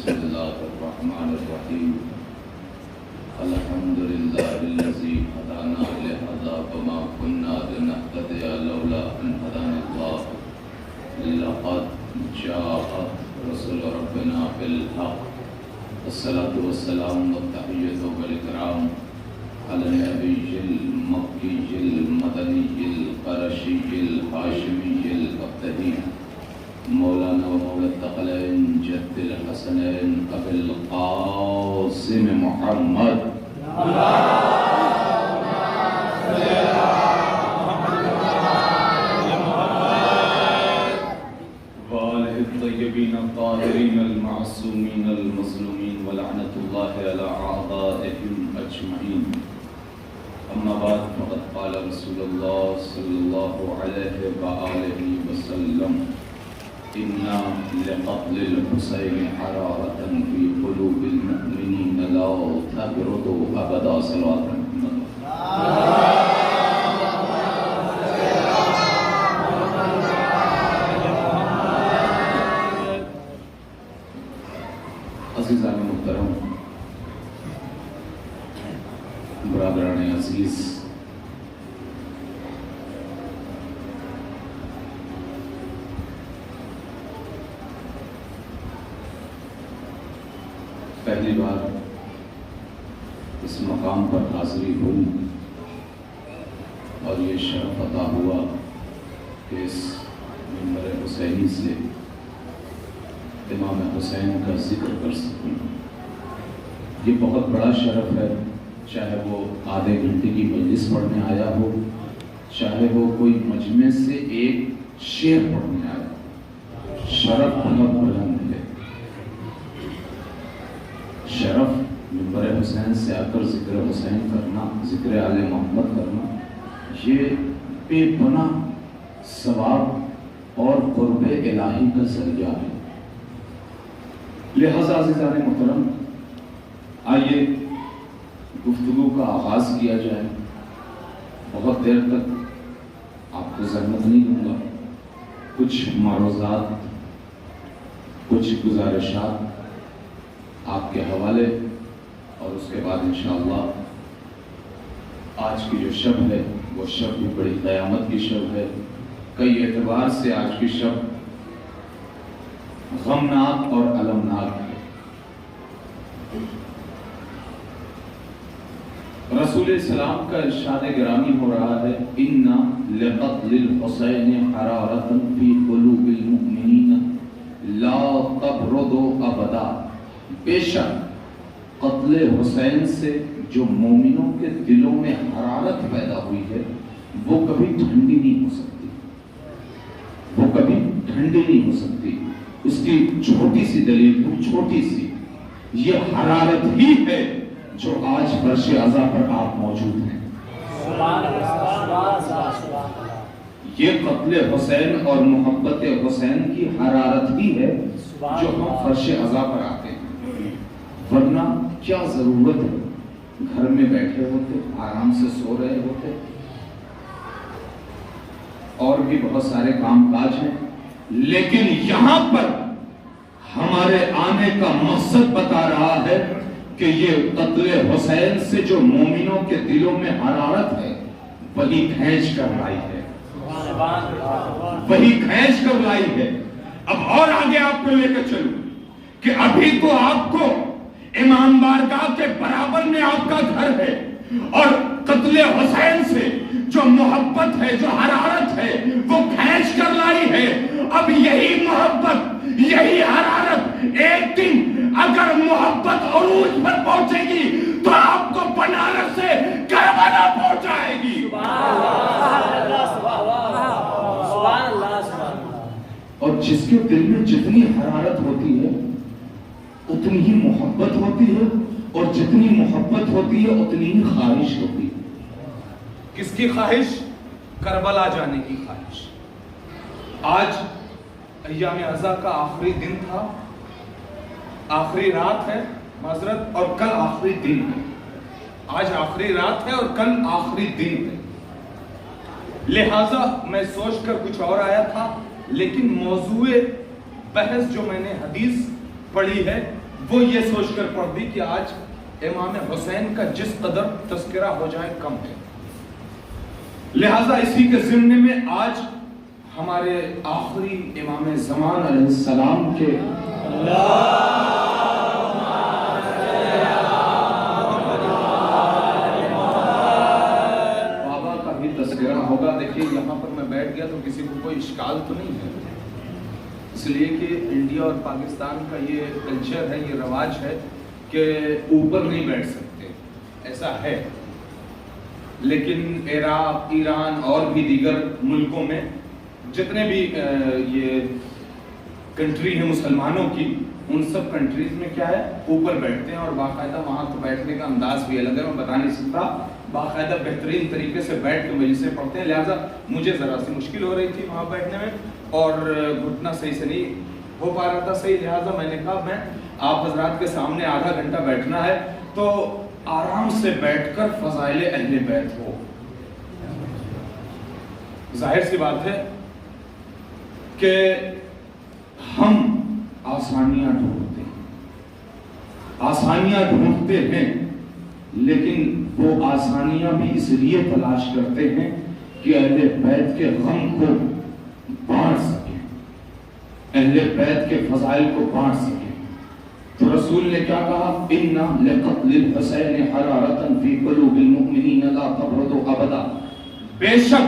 بسم الله الرحمن الرحيم الحمد لله الذي هدانا لهذا وما كنا لنهتدي لولا أن هدانا الله لقد جاء رسول ربنا بالحق الصلاة والسلام والتحية والإكرام على النبي المكي المدني القرشي الهاشمي الأبتدي مولانا ومولى الثقلين جد الحسنين أبي القاسم محمد وآله الطيبين الطاهرين المعصومين المظلومين ولعنة الله على أعدائهم أجمعين. أما بعد فقد قال رسول الله صلى الله عليه وآله وسلم إن لقتل الحسين حرارة في قلوب المؤمنين لا تبرد أبدا. صلوات محمد. عزیزان محترم، برادران عزیز، پہلی بار اس مقام پر حاضری ہوئی اور یہ شرف عطا ہوا کہ اس منبر حسینی سے امام حسین کا ذکر کر سکوں. یہ بہت بڑا شرف ہے، چاہے وہ آدھے گھنٹے کی مجلس پڑھنے آیا ہو، چاہے وہ کوئی مجمع سے ایک شعر پڑھنے آیا. شرف بہت بلند ہے. شرف منبر حسین سے آ کر ذکر حسین کرنا، ذکر آل محمد کرنا، یہ بے پناہ ثواب اور قرب الہی کا ذریعہ ہے. لہذا عزیزان محترم، آئیے گفتگو کا آغاز کیا جائے. بہت دیر تک آپ کو زحمت نہیں دوں گا. کچھ معروضات، کچھ گزارشات آپ کے حوالے، اور اس کے بعد انشاءاللہ آج کی جو شب ہے وہ شب بھی بڑی قیامت کی شب ہے. کئی اعتبار سے آج کی شب غمناک اور المناک ہے. رسول اسلام کا ارشاد گرامی ہو رہا ہے إِنَّ لِقَتْلِ الْحُسَيْنِ حَرَارَةً فِي قُلُوبِ الْمُؤْمِنِينَ لَا تَبْرُدُ أَبَدًا. بے شک قتل حسین سے جو مومنوں کے دلوں میں حرارت پیدا ہوئی ہے وہ کبھی ٹھنڈی نہیں ہو سکتی. وہ کبھی ٹھنڈی نہیں ہو سکتی. اس کی چھوٹی سی دلیل، چھوٹی سی، یہ حرارت ہی ہے جو آج فرش عزا پر آپ موجود ہیں. یہ قتل حسین اور محبت حسین کی حرارت ہی ہے جو ہم فرش عزا پر آتے ہیں. ورنہ کیا ضرورت ہے؟ گھر میں بیٹھے ہوتے، آرام سے سو رہے ہوتے، اور بھی بہت سارے کام کاج ہیں. لیکن یہاں پر ہمارے آنے کا مقصد بتا رہا ہے کہ یہ قتل حسین سے جو مومنوں کے دلوں میں حرارت ہے وہی کھینچ کر لائی ہے، وہی کھینچ کر لائی ہے. اب اور آگے آپ کو لے کر چلوں کہ ابھی تو آپ کو امام بارگاہ کے برابر میں آپ کا گھر ہے، اور قتل حسین سے جو محبت ہے، جو حرارت ہے، وہ کھینچ کر لائی ہے. اب یہی محبت، یہی حرارت ایک دن اگر محبت عروج پر پہنچے گی تو آپ کو بنارس سے کربلا پہنچائے گی. اور جس کے دل میں جتنی حرارت ہوتی ہے اتنی ہی محبت ہوتی ہے، اور جتنی محبت ہوتی ہے اتنی ہی خواہش ہوتی ہے. کس کی خواہش؟ کربلا جانے کی خواہش. آج ایام عزا کا آخری دن تھا، آخری رات ہے معذرت، اور کل آخری دن ہے. آج آخری رات ہے اور کل آخری دن ہے. لہٰذا میں سوچ کر کچھ اور آیا تھا، لیکن موضوع بحث جو میں نے حدیث پڑھی ہے وہ یہ سوچ کر پڑھ دی کہ آج امام حسین کا جس قدر تذکرہ ہو جائے کم ہے، لہذا اسی کے ضمن میں آج ہمارے آخری امام زمان علیہ السلام کے بابا کا بھی تذکرہ ہوگا۔ دیکھیے یہاں پر میں بیٹھ گیا تو کسی کو کوئی اشکال تو نہیں ہے، اس لیے کہ انڈیا اور پاکستان کا یہ کلچر ہے، یہ رواج ہے کہ اوپر نہیں بیٹھ سکتے، ایسا ہے۔ لیکن عراق، ایران اور بھی دیگر ملکوں میں جتنے بھی یہ کنٹری ہیں مسلمانوں کی، ان سب کنٹریز میں کیا ہے، اوپر بیٹھتے ہیں، اور باقاعدہ وہاں تو بیٹھنے کا انداز بھی الگ ہے، میں بتا نہیں سکتا، باقاعدہ بہترین طریقے سے بیٹھ کے مجلسیں پڑھتے ہیں۔ لہٰذا مجھے ذرا سی مشکل ہو رہی تھی وہاں بیٹھنے میں، اور گھٹنا صحیح سے نہیں ہو پا رہا تھا صحیح، لہٰذا میں نے کہا میں آپ حضرات کے سامنے آدھا گھنٹہ بیٹھنا ہے تو آرام سے بیٹھ کر فضائل اہل بیت ہو۔ ظاہر سی بات ہے کہ ہم آسانیاں ڈھونڈتے ہیں، لیکن وہ آسانیاں بھی اس لیے تلاش کرتے ہیں کہ اہل بیت کے غم کو بانٹ سکیں، اہل بیت کے فضائل کو بانٹ سکیں۔ تو رسول نے کیا کہا، اِنَّ لِقَتْلِ الْحُسَيْنِ حَرَارَةً فِي قُلُوبِ الْمُؤْمِنِينَ لَا تَبْرُدُ أَبَدًا، بے شک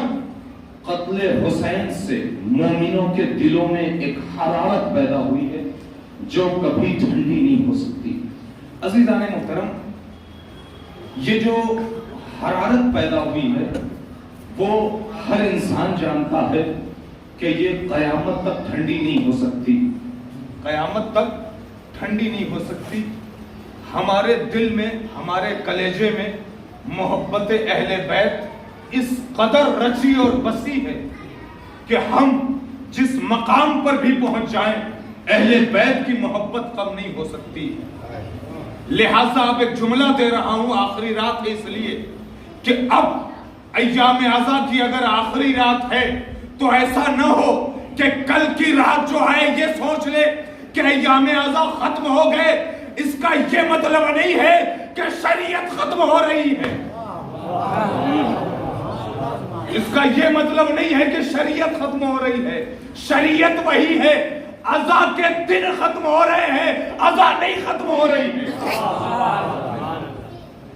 قتل حسین سے مومنوں کے دلوں میں ایک حرارت پیدا ہوئی ہے جو کبھی ٹھنڈی نہیں ہو سکتی۔ عزیزان محترم، یہ جو حرارت پیدا ہوئی ہے وہ ہر انسان جانتا ہے کہ یہ قیامت تک ٹھنڈی نہیں ہو سکتی، قیامت تک ٹھنڈی نہیں ہو سکتی۔ ہمارے دل میں، ہمارے کلیجے میں محبت اہل بیت اس قدر رچی اور بسی ہے کہ ہم جس مقام پر بھی پہنچ جائیں اہل بیت کی محبت کم نہیں ہو سکتی۔ لہٰذا اب ایک جملہ دے رہا ہوں، آخری رات ہے اس لیے کہ اب ایام عزا کی اگر آخری رات ہے تو ایسا نہ ہو کہ کل کی رات جو ہے یہ سوچ لے کہ ایام عزا ختم ہو گئے۔ اس کا یہ مطلب نہیں ہے کہ شریعت ختم ہو رہی ہے، اس کا یہ مطلب نہیں ہے کہ شریعت ختم ہو رہی ہے، شریعت وہی ہے، عزا کے دن ختم ہو رہے ہیں، عزا نہیں ختم ہو رہی ہے،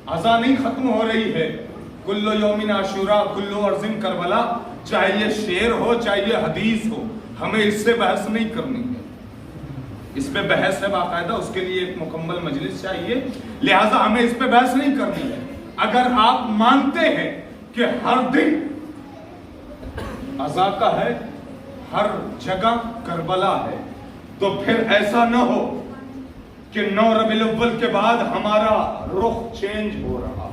عزا نہیں ختم ہو رہی ہے۔ کلو یومن عاشورا کلو ارضن کربلا، چاہے یہ شعر ہو چاہے یہ حدیث ہو، ہمیں اس سے بحث نہیں کرنی ہے، اس پہ بحث ہے باقاعدہ، اس کے لیے ایک مکمل مجلس چاہیے، لہٰذا ہمیں اس پہ بحث نہیں کرنی ہے۔ اگر آپ مانتے ہیں کہ ہر دن عزا کا ہے، ہر جگہ کربلا ہے، تو پھر ایسا نہ ہو کہ 9 ربیع الاول کے بعد ہمارا رخ چینج ہو رہا ہو،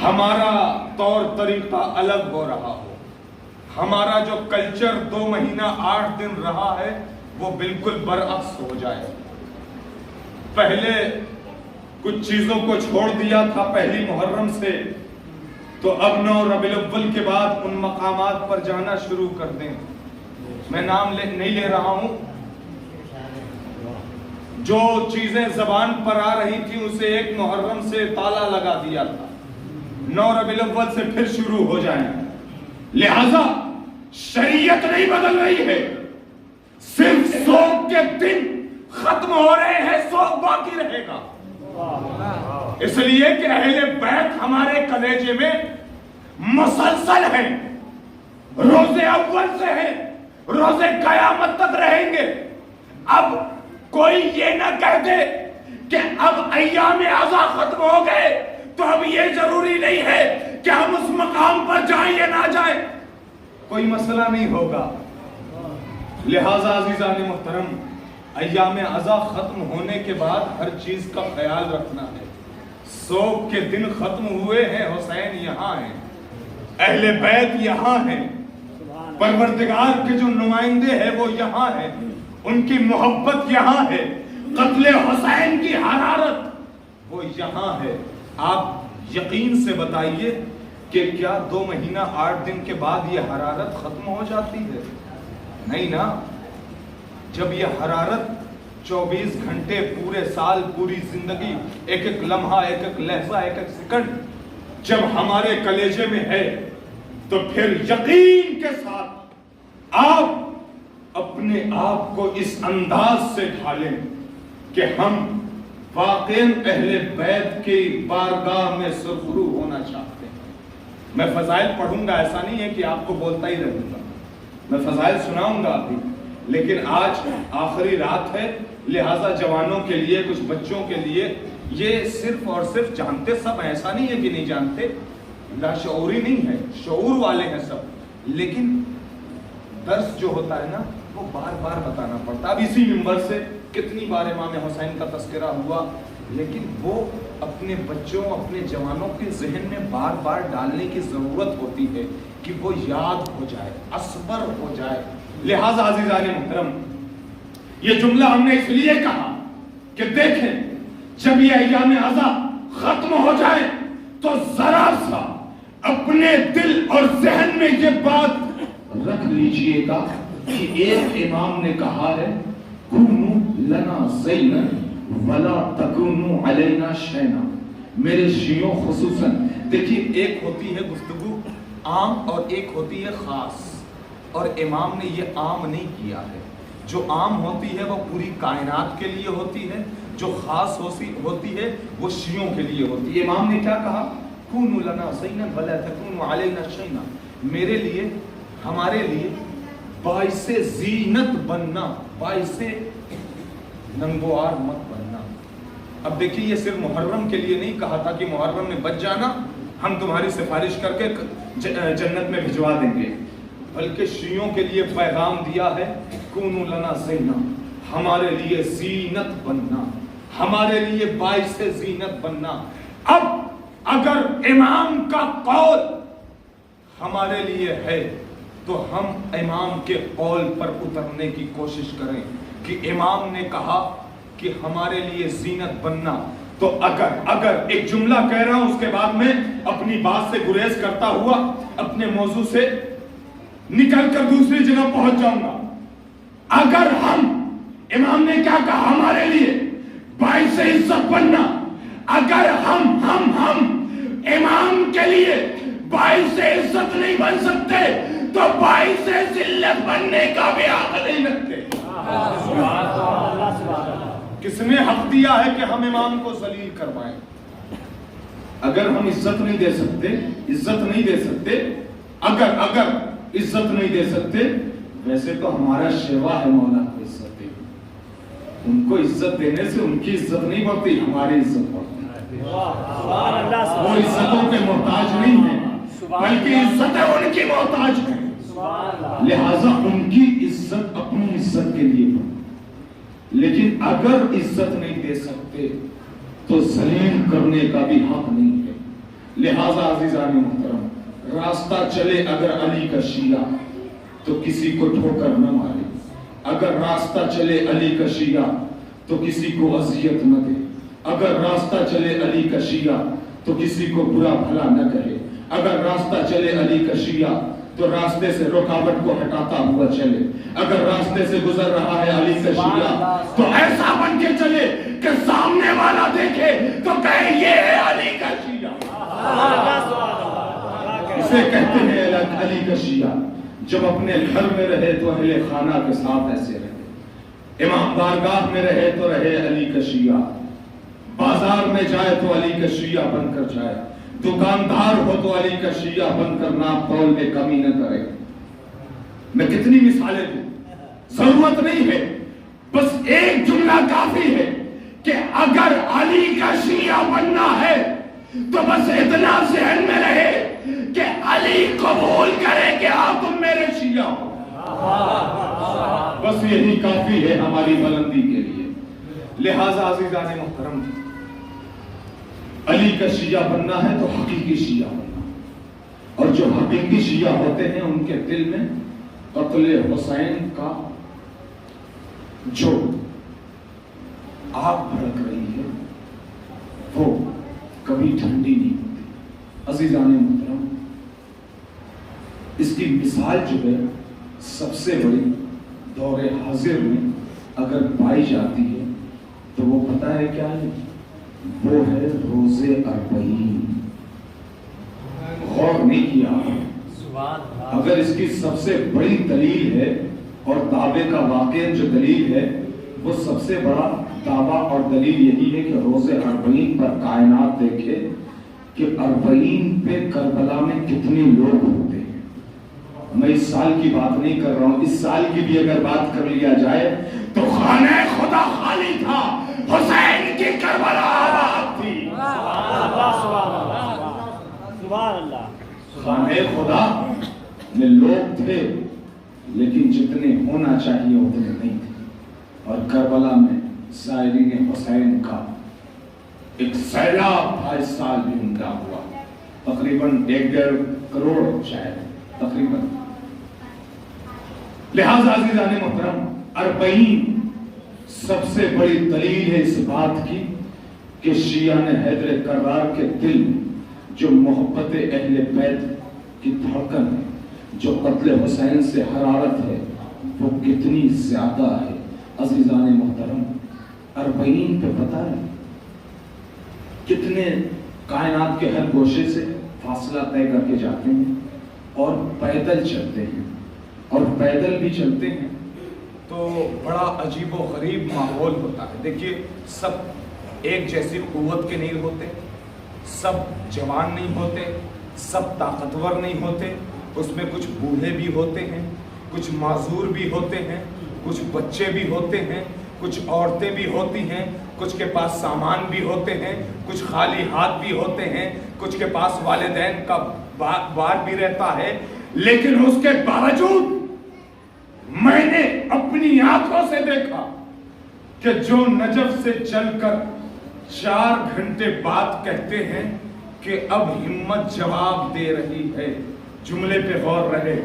ہمارا طور طریقہ الگ ہو رہا ہو، ہمارا جو کلچر 2 مہینہ 8 دن رہا ہے وہ بالکل برعکس ہو جائے۔ پہلے کچھ چیزوں کو چھوڑ دیا تھا پہلی محرم سے، تو اب 9 ربیع الاول کے بعد ان مقامات پر جانا شروع کر دیں۔ میں نام نہیں لے رہا ہوں، جو چیزیں زبان پر آ رہی تھی اسے 1 محرم سے تالا لگا دیا تھا، 9 ربیع الاول سے پھر شروع ہو جائیں۔ لہذا شریعت نہیں بدل رہی ہے، صرف سوگ کے دن ختم ہو رہے ہیں، سوگ باقی رہے گا۔ اس لیے کہ اہل بیت ہمارے کلیجے میں مسلسل ہیں، روز اول سے ہیں، روز قیامت تک رہیں گے۔ اب کوئی یہ نہ کہہ دے کہ اب ایام عزا ختم ہو گئے تو اب یہ ضروری نہیں ہے کہ ہم اس مقام پر جائیں یا نہ جائیں، کوئی مسئلہ نہیں ہوگا۔ لہذا عزیزان محترم، ایام عزا ختم ہونے کے بعد ہر چیز کا خیال رکھنا ہے۔ سوگ کے دن ختم ہوئے ہیں، حسین یہاں ہیں، اہل بیت یہاں ہیں، پروردگار کے جو نمائندے ہیں وہ یہاں ہیں، ان کی محبت یہاں ہے، قتل حسین کی حرارت وہ یہاں ہے۔ آپ یقین سے بتائیے کہ کیا 2 مہینہ 8 دن کے بعد یہ حرارت ختم ہو جاتی ہے؟ نہیں نا، جب یہ حرارت 24 گھنٹے پورے سال پوری زندگی ایک ایک لمحہ ایک ایک لحظہ ایک ایک سیکنڈ جب ہمارے کلیجے میں ہے تو پھر یقین کے ساتھ آپ اپنے آپ کو اس انداز سے ڈھالیں کہ ہم واقعاً اہل بیت کی بارگاہ میں سرخرو ہونا چاہتے ہیں۔ میں فضائل پڑھوں گا، ایسا نہیں ہے کہ آپ کو بولتا ہی رہوں گا، میں فضائل سناؤں گا ابھی، لیکن آج آخری رات ہے، لہٰذا جوانوں کے لیے کچھ بچوں کے لیے یہ صرف اور صرف جانتے سب، ایسا نہیں ہے کہ نہیں جانتے، لاشعوری نہیں ہے، شعور والے ہیں سب، لیکن درس جو ہوتا ہے نا وہ بار بار بتانا پڑتا ہے۔ اب اسی منبر سے کتنی بار امام حسین کا تذکرہ ہوا، لیکن وہ اپنے بچوں اپنے جوانوں کے ذہن میں بار بار ڈالنے کی ضرورت ہوتی ہے کہ وہ یاد ہو جائے، اصبر ہو جائے۔ لہٰذا عزیزان محترم، یہ جملہ ہم نے اس لیے کہا کہ دیکھیں جب یہ ایام عزا ختم ہو جائے تو ذرا سا اپنے دل اور ذہن میں یہ بات رکھ لیجئے گا کہ ایک امام نے کہا ہے کونو لنا زینا ولا تکونو علینا شینا۔ میرے شیعوں خصوصاً دیکھیے، ایک ہوتی ہے گفتگو عام اور ایک ہوتی ہے خاص، اور امام نے یہ عام نہیں کیا ہے۔ جو عام ہوتی ہے وہ پوری کائنات کے لیے ہوتی ہے، جو خاص ہوتی ہے وہ شیعوں کے لیے ہوتی ہے۔ امام نے کیا کہا؟ کونو لنا زینا ولا تکونو علینا شینا، میرے لیے ہمارے لیے باعث زینت بننا، باعث ننگوار مت بننا۔ اب دیکھیے یہ صرف محرم کے لیے نہیں کہا تھا کہ محرم میں بچ جانا، ہم تمہاری سفارش کر کے جنت میں بھجوا دیں گے، بلکہ شیعوں کے لیے پیغام دیا ہے کونو لنا زینا، ہمارے لیے زینت بننا، ہمارے لیے باعث زینت بننا۔ اب اگر امام کا قول ہمارے لیے ہے تو ہم امام کے قول پر اترنے کی کوشش کریں کہ امام نے کہا کہ ہمارے لیے زینت بننا، تو اگر ایک جملہ کہہ رہا ہوں اس کے بعد میں اپنی بات سے گریز کرتا ہوا اپنے موضوع سے نکل کر دوسری جگہ پہنچ جاؤں گا۔ اگر ہم امام نے کیا کہا ہمارے لیے باعث عزت بننا، اگر ہم امام کے لیے باعث عزت نہیں بن سکتے تو باعث ذلت بننے کا بھی حق نہیں رکھتے۔ کس نے حق دیا ہے کہ ہم امام کو ذلیل کروائیں؟ اگر ہم عزت نہیں دے سکتے، اگر عزت نہیں دے سکتے، ویسے تو ہمارا شیوا ہے مولا کو عزت دے، ان کو عزت دینے سے ان کی عزت نہیں بڑھتی، ہماری عزت بڑھتی ہے۔ وہ عزتوں کے محتاج نہیں ہیں بلکہ عزتیں ان کی محتاج ہیں، لہٰذا ان کی عزت اپنی عزت کے لیے بڑھتی۔ لیکن اگر عزت نہیں دے سکتے تو ذلیل کرنے کا بھی حق نہیں ہے۔ لہٰذا عزیزان محترم، راستہ چلے اگر علی کا شیعہ تو کسی کو ٹھوکر نہ مارے، اگر راستہ چلے علی کا شیعہ تو کسی کو اذیت نہ دے، اگر راستہ چلے علی کا شیعہ تو کسی کو برا بھلا نہ کہے، اگر راستہ چلے علی کا شیعہ تو راستے سے رکاوٹ کو ہٹاتا ہوا چلے، اگر راستے سے گزر رہا ہے علی کا شیعہ تو ایسا بن کے چلے کہ سامنے والا دیکھے تو کہے یہ ہے علی کا شیعہ۔ اسے کہتے ہیں علی کا شیعہ۔ جب اپنے گھر میں رہے تو اہل خانہ کے ساتھ ایسے رہے، امام بارگاہ میں رہے تو رہے علی کا شیعہ، بازار میں جائے تو علی کا شیعہ بن کر جائے، دکاندار ہو تو علی کا شیعہ بن کر ناپ تول میں کمی نہ کرے۔ میں کتنی مثالیں دوں، ضرورت نہیں ہے، بس ایک جملہ کافی ہے کہ اگر علی کا شیعہ بننا ہے تو بس اتنا ذہن میں رہے کہ علی قبول کرے کہ آپ تم میرے شیعہ ہو، بس یہی کافی ہے ہماری بلندی کے لیے۔ لہٰذا عزیزان محترم، علی کا شیعہ بننا ہے تو حقیقی شیعہ بننا، اور جو حقیقی شیعہ ہوتے ہیں ان کے دل میں قتل حسین کا جو آگ بھڑک رہی ہے وہ کبھی ٹھنڈی نہیں ہوتی۔ عزیزان محترم، اس کی مثال جو ہے سب سے بڑی دور حاضر میں اگر پائی جاتی ہے ہے کیا ہے؟ وہ ہے روزے اربعین. غور نہیں کیا. اگر اس کی سب سے بڑی دلیل ہے اور دعوے کا واقع جو دلیل ہے وہ سب سے بڑا دعویٰ اور دلیل یہی ہے کہ روزے اربعین پر کائنات دیکھے کہ اربعین پہ کربلا میں کتنے لوگ ہوتے ہیں. میں اس سال کی بات نہیں کر رہا ہوں, اس سال کی بھی اگر بات کر لیا جائے تو خانہ خدا خالی تھا, حسین کی کربلا آباد تھی. خانہ خدا میں لوگ تھے لیکن جتنے ہونا چاہیے اتنے نہیں تھے. اور کربلا میں زائرین حسین کا ایک سیلاب تھا. اس سال بھی عمدہ ہوا, تقریباً 1.5 کروڑ شاید تقریباً. لہذا عزیزان محترم, اربعین سب سے بڑی دلیل ہے اس بات کی کہ شیعہ حیدر کرار کے دل میں جو محبت اہل بیت کی دھڑکن ہے, جو قتل حسین سے حرارت ہے, وہ کتنی زیادہ ہے. عزیزان محترم, اربعین پہ پتہ ہے کتنے کائنات کے ہر گوشے سے فاصلہ طے کر کے جاتے ہیں اور پیدل چلتے ہیں, اور پیدل بھی چلتے ہیں تو بڑا عجیب و غریب ماحول ہوتا ہے. دیکھیے, سب ایک جیسی قوت کے نہیں ہوتے, سب جوان نہیں ہوتے, سب طاقتور نہیں ہوتے. اس میں کچھ بوڑھے بھی ہوتے ہیں, کچھ معذور بھی ہوتے ہیں, کچھ بچے بھی ہوتے ہیں, کچھ عورتیں بھی ہوتی ہیں, کچھ کے پاس سامان بھی ہوتے ہیں, کچھ خالی ہاتھ بھی ہوتے ہیں, کچھ کے پاس والدین کا بار بھی رہتا ہے. لیکن اس کے باوجود میں نے اپنی آنکھوں سے دیکھا کہ جو نجف سے چل کر 4 گھنٹے بعد کہتے ہیں کہ اب ہمت جواب دے رہی ہے. جملے پہ غور رہے.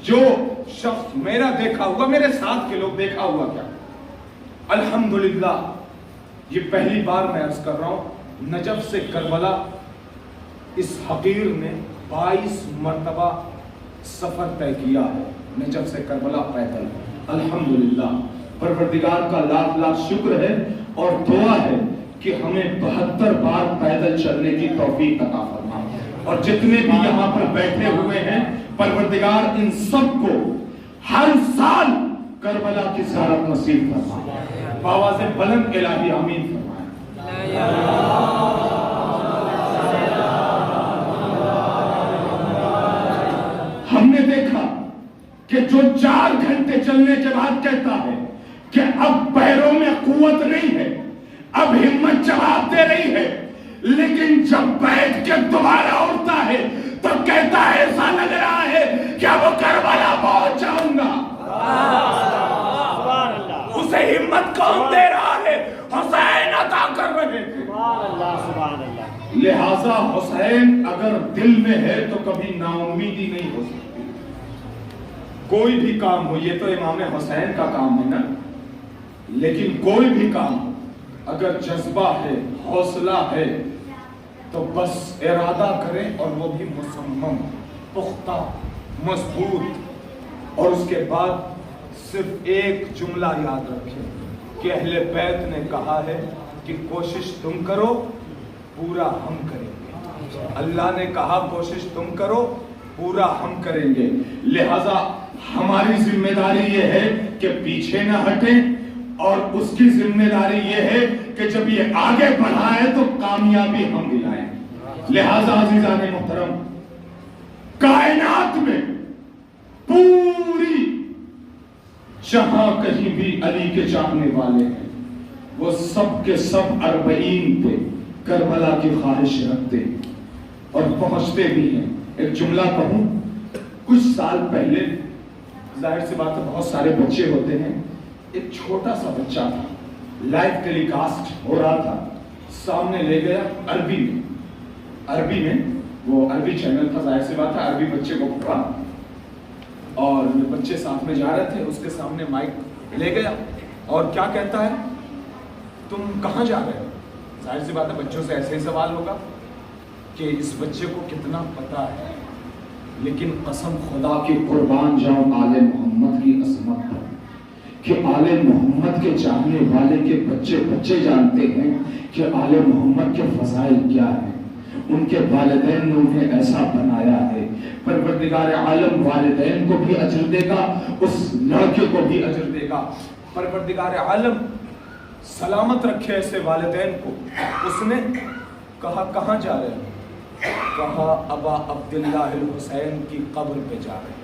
جو شخص میرا دیکھا ہوا, میرے ساتھ کے لوگ دیکھا ہوا کیا, الحمدللہ یہ پہلی بار میں عرض کر رہا ہوں, نجف سے کربلا اس حقیر نے 22 مرتبہ سفر طے کیا ہے. نجف سے کربلا پیدل. الحمدللہ پروردگار کا لاکھ لاکھ شکر ہے اور دعا ہے کہ ہمیں 72 بار پیدل چلنے کی توفیق عطا فرمائے. اور جتنے بھی یہاں پر بیٹھے ہوئے ہیں, پروردگار ان سب کو ہر سال کربلا کی زیارت نصیب فرمائے. بآواز بلند الہی آمین فرمائے. ہم نے دیکھا کہ جو 4 گھنٹے چلنے کے بعد کہتا ہے کہ اب پیروں میں قوت نہیں ہے, اب ہمت جواب دے رہی ہے, لیکن جب بیٹھ کے دوبارہ اٹھتا ہے تو کہتا ہے ایسا لگ رہا ہے کہ اب کربلا پہنچ جاؤں گا. اسے ہمت کون دے رہا ہے؟ حسین عطا کر رہے تھے. لہذا حسین اگر دل میں ہے تو کبھی نا امیدی نہیں ہو سکتی. کوئی بھی کام ہو, یہ تو امام حسین کا کام ہے نا, لیکن کوئی بھی کام ہو اگر جذبہ ہے, حوصلہ ہے, تو بس ارادہ کریں اور وہ بھی مصمم, پختہ, مضبوط. اور اس کے بعد صرف ایک جملہ یاد رکھیں کہ اہل بیت نے کہا ہے کہ کوشش تم کرو, پورا ہم کریں گے. اللہ نے کہا کوشش تم کرو, پورا ہم کریں گے. لہذا ہماری ذمہ داری یہ ہے کہ پیچھے نہ ہٹیں, اور اس کی ذمہ داری یہ ہے کہ جب یہ آگے بڑھائے تو کامیابی ہم دلائیں. لہذا عزیزان محترم, کائنات میں پوری جہاں کہیں بھی علی کے چاہنے والے ہیں, وہ سب کے سب اربعین پہ کربلا کی خواہش رکھتے اور پہنچتے بھی ہیں. ایک جملہ کہوں, کچھ سال پہلے ظاہر سی بات ہے بہت سارے بچے ہوتے ہیں, ایک چھوٹا سا بچہ تھا, لائیو ٹیلی کاسٹ ہو رہا تھا, سامنے لے گیا عربی میں وہ عربی چینل تھا, ظاہر سی بات ہے عربی بچے کو پکڑا اور بچے ساتھ میں جا رہے تھے, اس کے سامنے مائک لے گیا اور کیا کہتا ہے, تم کہاں جا رہے ہو. ظاہر سی بات ہے بچوں سے ایسے ہی سوال ہوگا کہ اس بچے کو کتنا پتا ہے, لیکن قسم خدا کی قربان جاؤں آل محمد کی عظمت پر کہ آل محمد کے چاہنے والے کے بچے بچے جانتے ہیں کہ آل محمد کے فضائل کیا ہیں. ان کے والدین نے انہیں ایسا بنایا ہے. پروردگار عالم والدین کو بھی اجر دے گا, اس لڑکے کو بھی اجر دے گا. پروردگار عالم سلامت رکھے ایسے والدین کو. اس نے کہا کہاں جا رہے ہیں؟ کہا ابا عبداللہ الحسین کی قبر پہ جا رہے ہیں.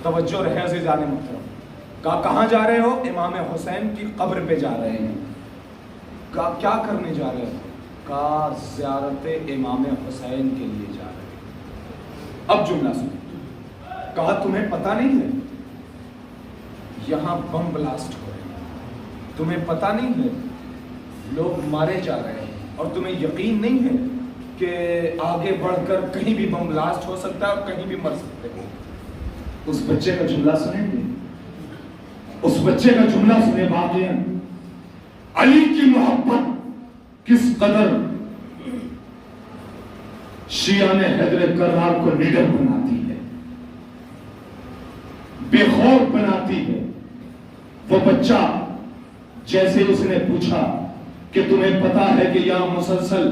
توجہ رہے عزیزان محترم. کہا کہاں جا رہے ہو؟ امام حسین کی قبر پہ جا رہے ہیں. کہا کیا کرنے جا رہے ہیں؟ کہا زیارت امام حسین کے لیے جا رہے ہیں. اب جملہ سنیں. کہا تمہیں پتہ نہیں ہے یہاں بم بلاسٹ ہو رہے ہیں؟ تمہیں پتہ نہیں ہے لوگ مارے جا رہے ہیں اور تمہیں یقین نہیں ہے کہ آگے بڑھ کر کہیں بھی بم بلاسٹ ہو سکتا ہے اور کہیں بھی مر سکتے ہیں؟ اس بچے کا جملہ سنیں گے. اس بچے کا جملہ سنے. واقعا علی کی محبت کس قدر شیعہ نے حیدر کرار کو لیڈر بناتی ہے, بے خوف بناتی ہے. وہ بچہ جیسے اس نے پوچھا کہ تمہیں پتا ہے کہ یہاں مسلسل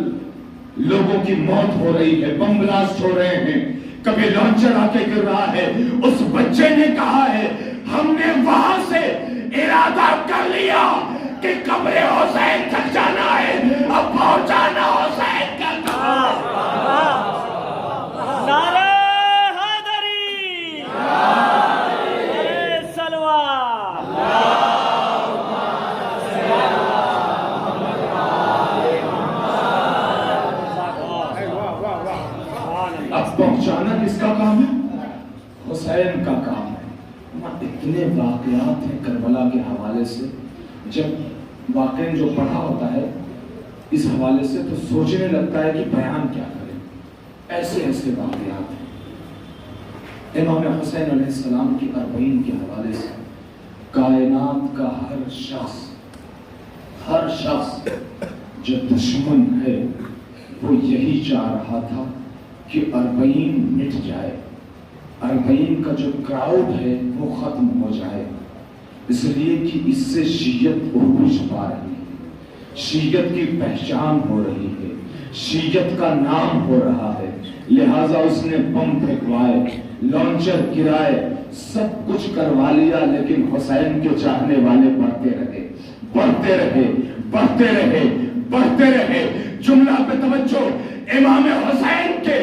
لوگوں کی موت ہو رہی ہے, بم بلاسٹ ہو رہے ہیں, کبھی لانچر آ کے گر رہا ہے. اس بچے نے کہا ہے ہم نے وہاں سے ارادہ کر لیا کہ قبر حسین تک جانا ہے, اب پہنچانا حسین کا کام. نعرہ حیدری، نعرہ سلوات. اب پہنچانا کس کا کام ہے؟ حسین کا کام ہے. اتنے واقعات ہیں کربلا کے حوالے سے, جب واقعی جو پڑھا ہوتا ہے اس حوالے سے تو سوچنے لگتا ہے کہ بیان کیا کریں. ایسے ایسے واقعات ہیں. امام حسین علیہ السلام کی 40 کے حوالے سے کائنات کا ہر شخص جو دشمن ہے وہ یہی چاہ رہا تھا کہ 40 مٹ جائے, 40 کا جو کراؤڈ ہے وہ ختم ہو جائے. اس لیے کہ اس سے شیعت عروج پا رہی ہے, شیعت کی پہچان ہو رہی ہے, شیعت کا نام ہو رہا ہے. لہٰذا اس نے بم پھینکوائے, لانچر گرائے, سب کچھ کروا لیا, لیکن حسین کے چاہنے والے بڑھتے رہے, بڑھتے رہے, بڑھتے رہے, بڑھتے رہے. جملہ پہ توجہ. امام حسین کے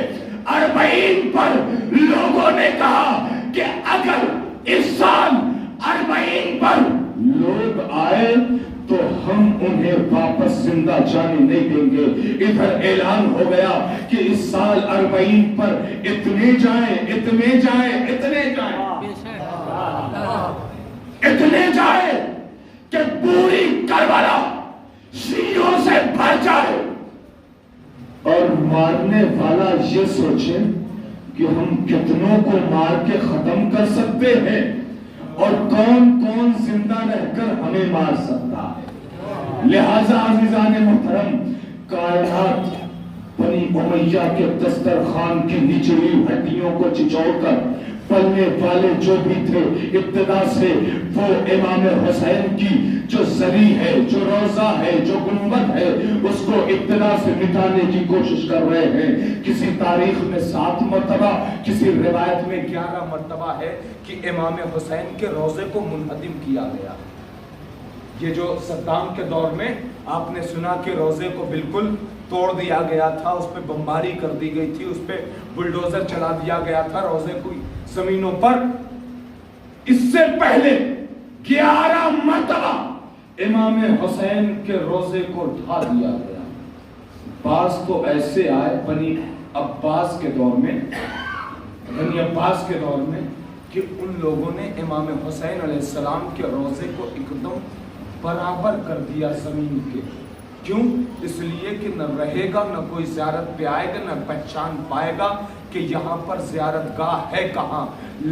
40 پر لوگوں نے کہا کہ اگر اس سال 40 پر لوگ آئے تو ہم انہیں واپس زندہ جانے نہیں دیں گے. ادھر اعلان ہو گیا کہ اس سال 40 پر اتنے جائیں, اتنے جائیں, اتنے جائیں, اتنے جائیں کہ پوری کربلا شیعوں سے بھر جائے. اور مارنے والا یہ سوچے کہ ہم کتنوں کو مار کے ختم کر سکتے ہیں اور کون کون زندہ رہ کر ہمیں مار سکتا ہے. لہذا عزیزان محترم, کائنات بنی امیہ کے دسترخوان کی نچلی ہڈیوں کو چچوڑ کر پلنے والے جو بھی تھے ابتدا سے وہ امام حسین کی جو زری ہے, جو روضہ ہے, جو گنبد ہے, اس کو ابتدا سے مٹانے کی کوشش کر رہے ہیں. کسی تاریخ میں 7 مرتبہ, کسی روایت میں 11 مرتبہ ہے کہ امام حسین کے روضے کو منہدم کیا گیا. یہ جو صدام کے دور میں آپ نے سنا کہ روضے کو بالکل توڑ دیا گیا تھا, اس پہ بمباری کر دی گئی تھی, اس پہ بلڈوزر چلا دیا گیا تھا روضے کو زمینوں پر. اس سے پہلے 11 مرتبہ امام حسین کے روضے کو ڈھا دیا گیا. بعض تو ایسے آئے بنی عباس کے دور میں, کہ ان لوگوں نے امام حسین علیہ السلام کے روضے کو ایک دم برابر کر دیا زمین کے. کیوں؟ اس لیے کہ نہ رہے گا, نہ کوئی زیارت پہ آئے گا, نہ پہچان پائے گا کہ یہاں پر زیارت گاہ ہے کہاں.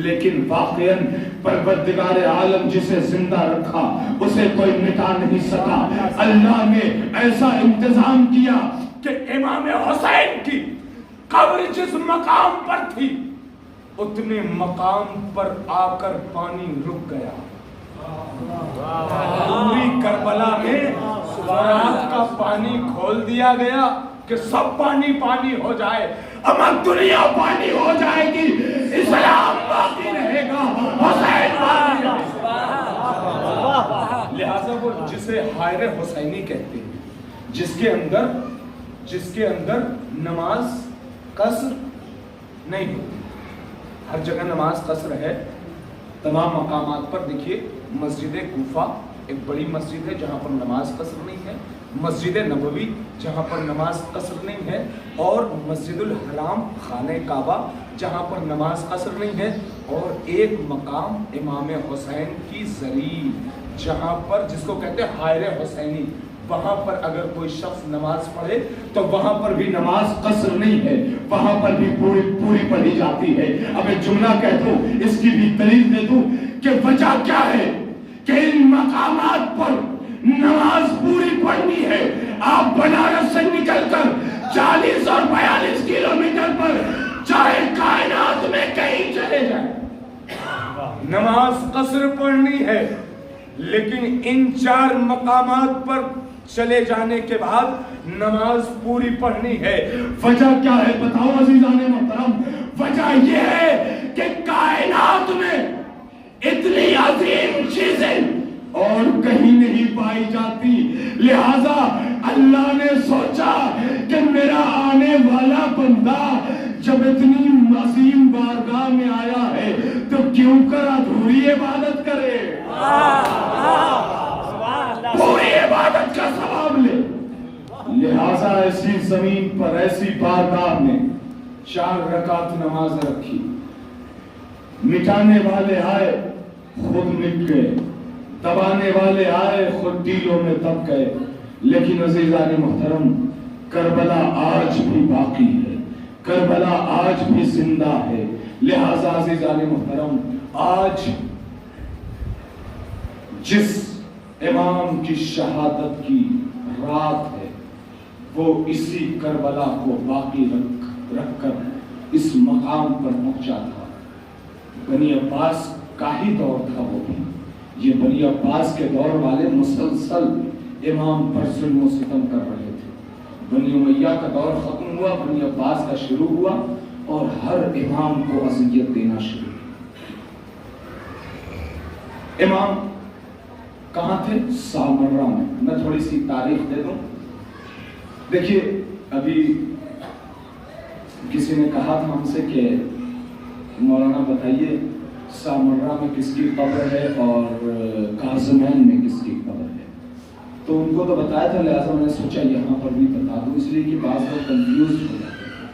لیکن واقعاً پروردگار عالم جسے زندہ رکھا اسے کوئی مٹا نہیں سکا. اللہ نے ایسا انتظام کیا کہ امام حسین کی قبر جس مقام پر تھی اتنے مقام پر آ کر پانی رک گیا. پوری کربلا میں فرات کا پانی کھول دیا گیا کہ سب پانی پانی ہو جائے. اب دنیا پانی ہو جائے گی, اسلام باقی رہے گا, حسین باقی رہے گا. لہذا وہ جسے حائر حسینی کہتے ہیں, جس کے اندر نماز قصر نہیں ہوتی. ہر جگہ نماز قصر ہے. تمام مقامات پر دیکھیے, مسجد کوفہ ایک بڑی مسجد ہے جہاں پر نماز قصر نہیں ہے, مسجد نبوی جہاں پر نماز قصر نہیں ہے, اور مسجد الحرام خانہ کعبہ جہاں پر نماز قصر نہیں ہے, اور ایک مقام امام حسین کی زریع جہاں پر جس کو کہتے ہیں حائر حسینی, وہاں پر اگر کوئی شخص نماز پڑھے تو وہاں پر بھی نماز قصر نہیں ہے, وہاں پر بھی پوری پڑھی جاتی ہے. اب ایک جملہ کہہ دوں, اس کی بھی دلیل دے دوں کہ وجہ کیا ہے کہ ان مقامات پر نماز پوری پڑھنی ہے. آپ بنارس سے نکل کر 40 اور 42 کلومیٹر پر چاہے کائنات میں کہیں چلے جائیں, نماز قصر پڑھنی ہے. لیکن ان 4 مقامات پر چلے جانے کے بعد نماز پوری پڑھنی ہے. وجہ کیا ہے بتاؤ عزیزان محترم؟ وجہ یہ ہے کہ کائنات میں اتنی عظیم چیزیں اور کہیں نہیں پائی جاتی. لہذا اللہ نے سوچا کہ میرا آنے والا بندہ جب اتنی عظیم بارگاہ میں آیا ہے تو کیوں کر ادھوری عبادت کرے, پوری عبادت کا ثواب لے. لہذا ایسی زمین پر ایسی بارگاہ میں 4 رکعت نماز رکھی. مٹانے والے آئے خود مٹ گئے, دبانے والے آئے خود ڈیلوں میں دب گئے. لیکن عزیزان محترم, کربلا آج بھی باقی ہے, کربلا آج بھی زندہ ہے. لہذا عزیزان محترم, آج جس امام کی شہادت کی رات ہے وہ اسی کربلا کو باقی رکھ کر اس مقام پر پہنچا تھا. بنی عباس کا ہی دور تھا وہ بھی. یہ بنی عباس کے دور والے مسلسل امام پر ظلم و ستم کر رہے تھے. بنی امیہ کا دور ختم ہوا, بنی عباس کا شروع ہوا, اور ہر امام کو اذیت دینا شروع کیا. امام کہاں تھے؟ سامرہ میں. میں تھوڑی سی تاریخ دے دوں. دیکھیے, ابھی کسی نے کہا تھا ہم سے کہ مولانا بتائیے سامرہ میں کس کی قبر ہے اور کاظمین میں کس کی قبر ہے. تو ان کو تو بتایا تھا, لہٰذا میں نے سوچا یہاں پر بھی بتا دوں, اس لیے کہ بعض لوگ کنفیوز ہو جاتے ہیں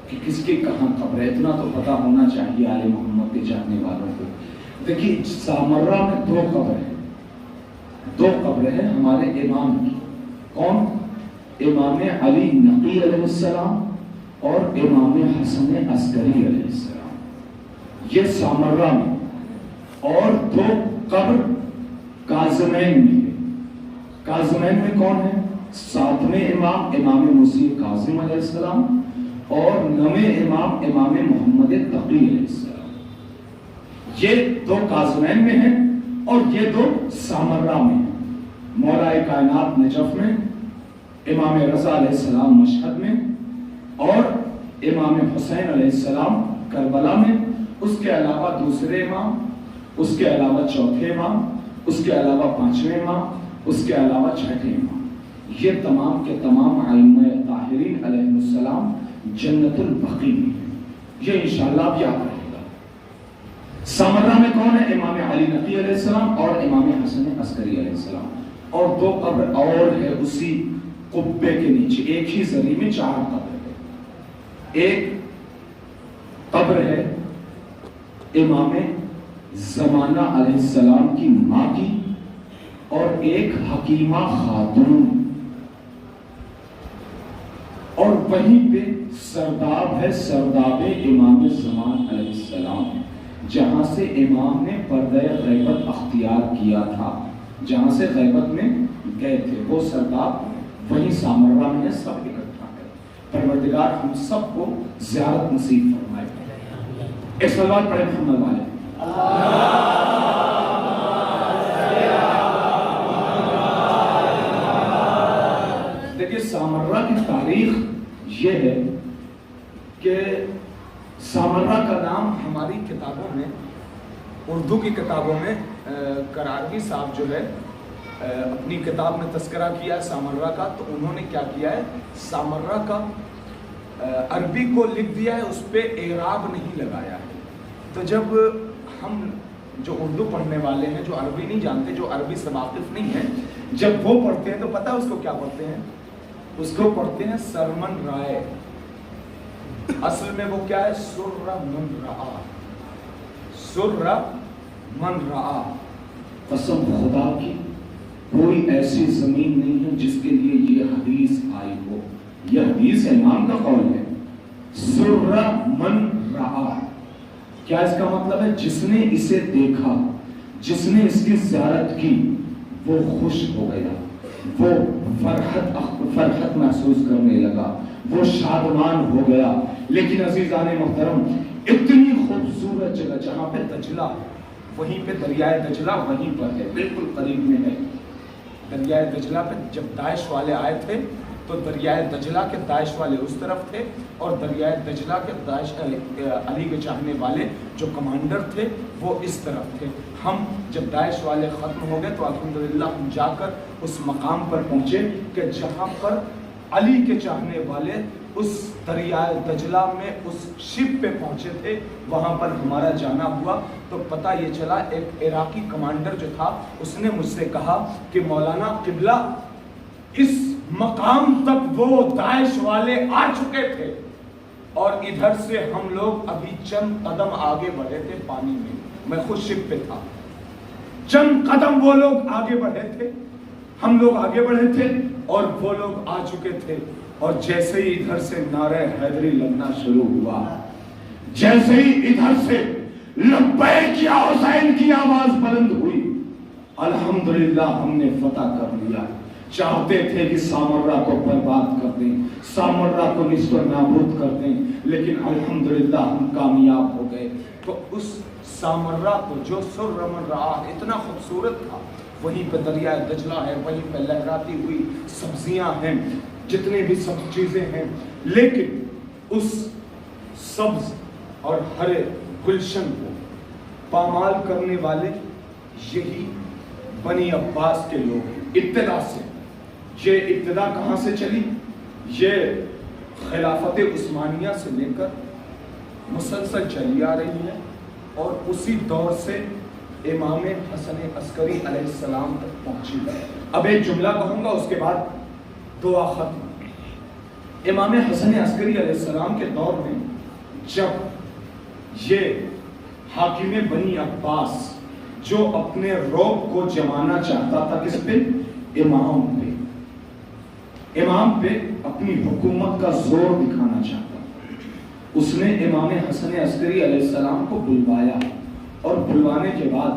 کہ کس کی کہاں قبر ہے. اتنا تو پتا ہونا چاہیے آل محمد کے جاننے والوں کو. دیکھیے, سامرہ میں 2 قبر ہیں, 2 قبریں ہیں ہمارے امام کی. کون؟ امام علی نقی علیہ السلام اور امام حسن عسکری علیہ السلام. یہ سامرہ میں. اور 2 قبر کاظمین میں ہے. کاظمین میں کون ہے؟ 7ویں امام امام مسیح کاظم علیہ السلام اور 9ویں امام امام محمد تقی علیہ السلام. یہ 2 کاظمین میں ہیں اور یہ 2 سامرہ میں ہیں. مولا کائنات نجف میں, امام رضا علیہ السلام مشہد میں, اور امام حسین علیہ السلام کربلا میں. اس کے علاوہ دوسرے امام, اس کے علاوہ چوتھے امام, اس کے علاوہ 5ویں امام, اس کے علاوہ 6ٹھے امام. یہ تمام کے تمام ائمہ طاہرین علیہ السلام جنت البقیع میں ہیں. یہ انشاءاللہ آپ یاد رہے گا. سامرہ میں کون ہے؟ امام علی نقی علیہ السلام اور امام حسن عسکری علیہ السلام. اور 2 قبر اور ہے اسی قبے کے نیچے. ایک ہی زری میں 4 قبر ہے. ایک قبر ہے امام زمانہ علیہ السلام کی ماں کی, اور ایک حکیمہ خاتون, اور وہیں پہ سرداب ہے, سرداب امام زمان علیہ السلام, جہاں سے امام نے پردہ غیبت اختیار کیا تھا, جہاں سے غیبت میں گئے تھے. وہ سرداب وہیں سامرہ میں سب اکٹھا ہے. پروردگار ہم سب کو زیارت نصیب فرمائے. ایک سلوات پڑھیں محمد والے. سامرہ کی تاریخ یہ ہے کہ سامرہ کا نام ہماری کتابوں میں، اردو کی کتابوں میں قرارگی صاحب جو ہے اپنی کتاب میں تذکرہ کیا ہے سامرہ کا، تو انہوں نے کیا کیا ہے، سامرہ کا عربی کو لکھ دیا ہے، اس پہ اعراب نہیں لگایا ہے۔ تو جب ہم جو اردو پڑھنے والے ہیں، جو عربی نہیں جانتے، جو عربی سے واقف نہیں ہیں، جب وہ پڑھتے ہیں تو پتہ اس کو کیا پڑھتے ہیں، اس کو پڑھتے ہیں سرمن رائے۔ اصل میں وہ کیا ہے، سر من رعا، سر من رعا۔ قسم خدا کی کوئی ایسی زمین نہیں ہے جس کے لیے یہ حدیث آئی ہو، یہ حدیث امام کا قول ہے، سر من رعا۔ کیا اس کا مطلب ہے، جس نے اسے دیکھا، جس نے اس کی زیارت کی، وہ خوش ہو گیا، وہ فرحت محسوس کرنے لگا، وہ شادمان ہو گیا۔ لیکن عزیزان محترم، اتنی خوبصورت جگہ جہاں پہ دجلہ، وہیں پہ دریائے دجلہ وہیں پر ہے، بالکل قریب میں ہے۔ دریائے دجلہ پہ جب داعش والے آئے تھے تو دریائے دجلہ کے داعش والے اس طرف تھے، اور دریائے دجلہ کے داعش علی کے چاہنے والے جو کمانڈر تھے وہ اس طرف تھے۔ ہم جب داعش والے ختم ہو گئے تو الحمدللہ ہم جا کر اس مقام پر پہنچے کہ جہاں پر علی کے چاہنے والے اس دریائے دجلہ میں اس شپ پہ پہنچے تھے، وہاں پر ہمارا جانا ہوا۔ تو پتہ یہ چلا، ایک عراقی کمانڈر جو تھا اس نے مجھ سے کہا کہ مولانا قبلہ، اس مقام تک وہ داعش والے آ چکے تھے اور ادھر سے ہم لوگ ابھی چند قدم آگے بڑھے تھے پانی میں خود شپ پہ تھا، چند قدم وہ لوگ آگے بڑھے تھے، ہم لوگ آگے بڑھے تھے اور وہ لوگ آ چکے تھے۔ اور جیسے ہی ادھر سے نعرہ حیدری لگنا شروع ہوا، جیسے ہی ادھر سے لبیک یا حسین کی آواز بلند ہوئی، الحمدللہ ہم نے فتح کر لیا۔ چاہتے تھے کہ سامرہ کو برباد کر دیں، سامرہ کو نصف نابود کر دیں، لیکن الحمدللہ ہم کامیاب ہو گئے۔ تو اس سامرہ کو جو سر من رعا اتنا خوبصورت تھا، وہیں پہ دریائے دجلہ ہے، وہیں پہ لہراتی ہوئی سبزیاں ہیں، جتنے بھی سب چیزیں ہیں، لیکن اس سبز اور ہرے گلشن کو پامال کرنے والے یہی بنی عباس کے لوگ ہیں۔ ابتدا سے یہ ابتدا کہاں سے چلی، یہ خلافت عثمانیہ سے لے کر مسلسل چلی آ رہی ہے، اور اسی دور سے امام حسن عسکری علیہ السلام تک پہنچی ہے۔ اب ایک جملہ کہوں گا، اس کے بعد دعا ختم۔ امام حسن عسکری علیہ السلام کے دور میں جب یہ حاکم بنی عباس جو اپنے رعب کو جمانا چاہتا تھا کس پہ، امام پہ اپنی حکومت کا زور دکھانا چاہتا، اس نے امام حسن عسکری علیہ السلام کو بلوایا، اور بلوانے کے بعد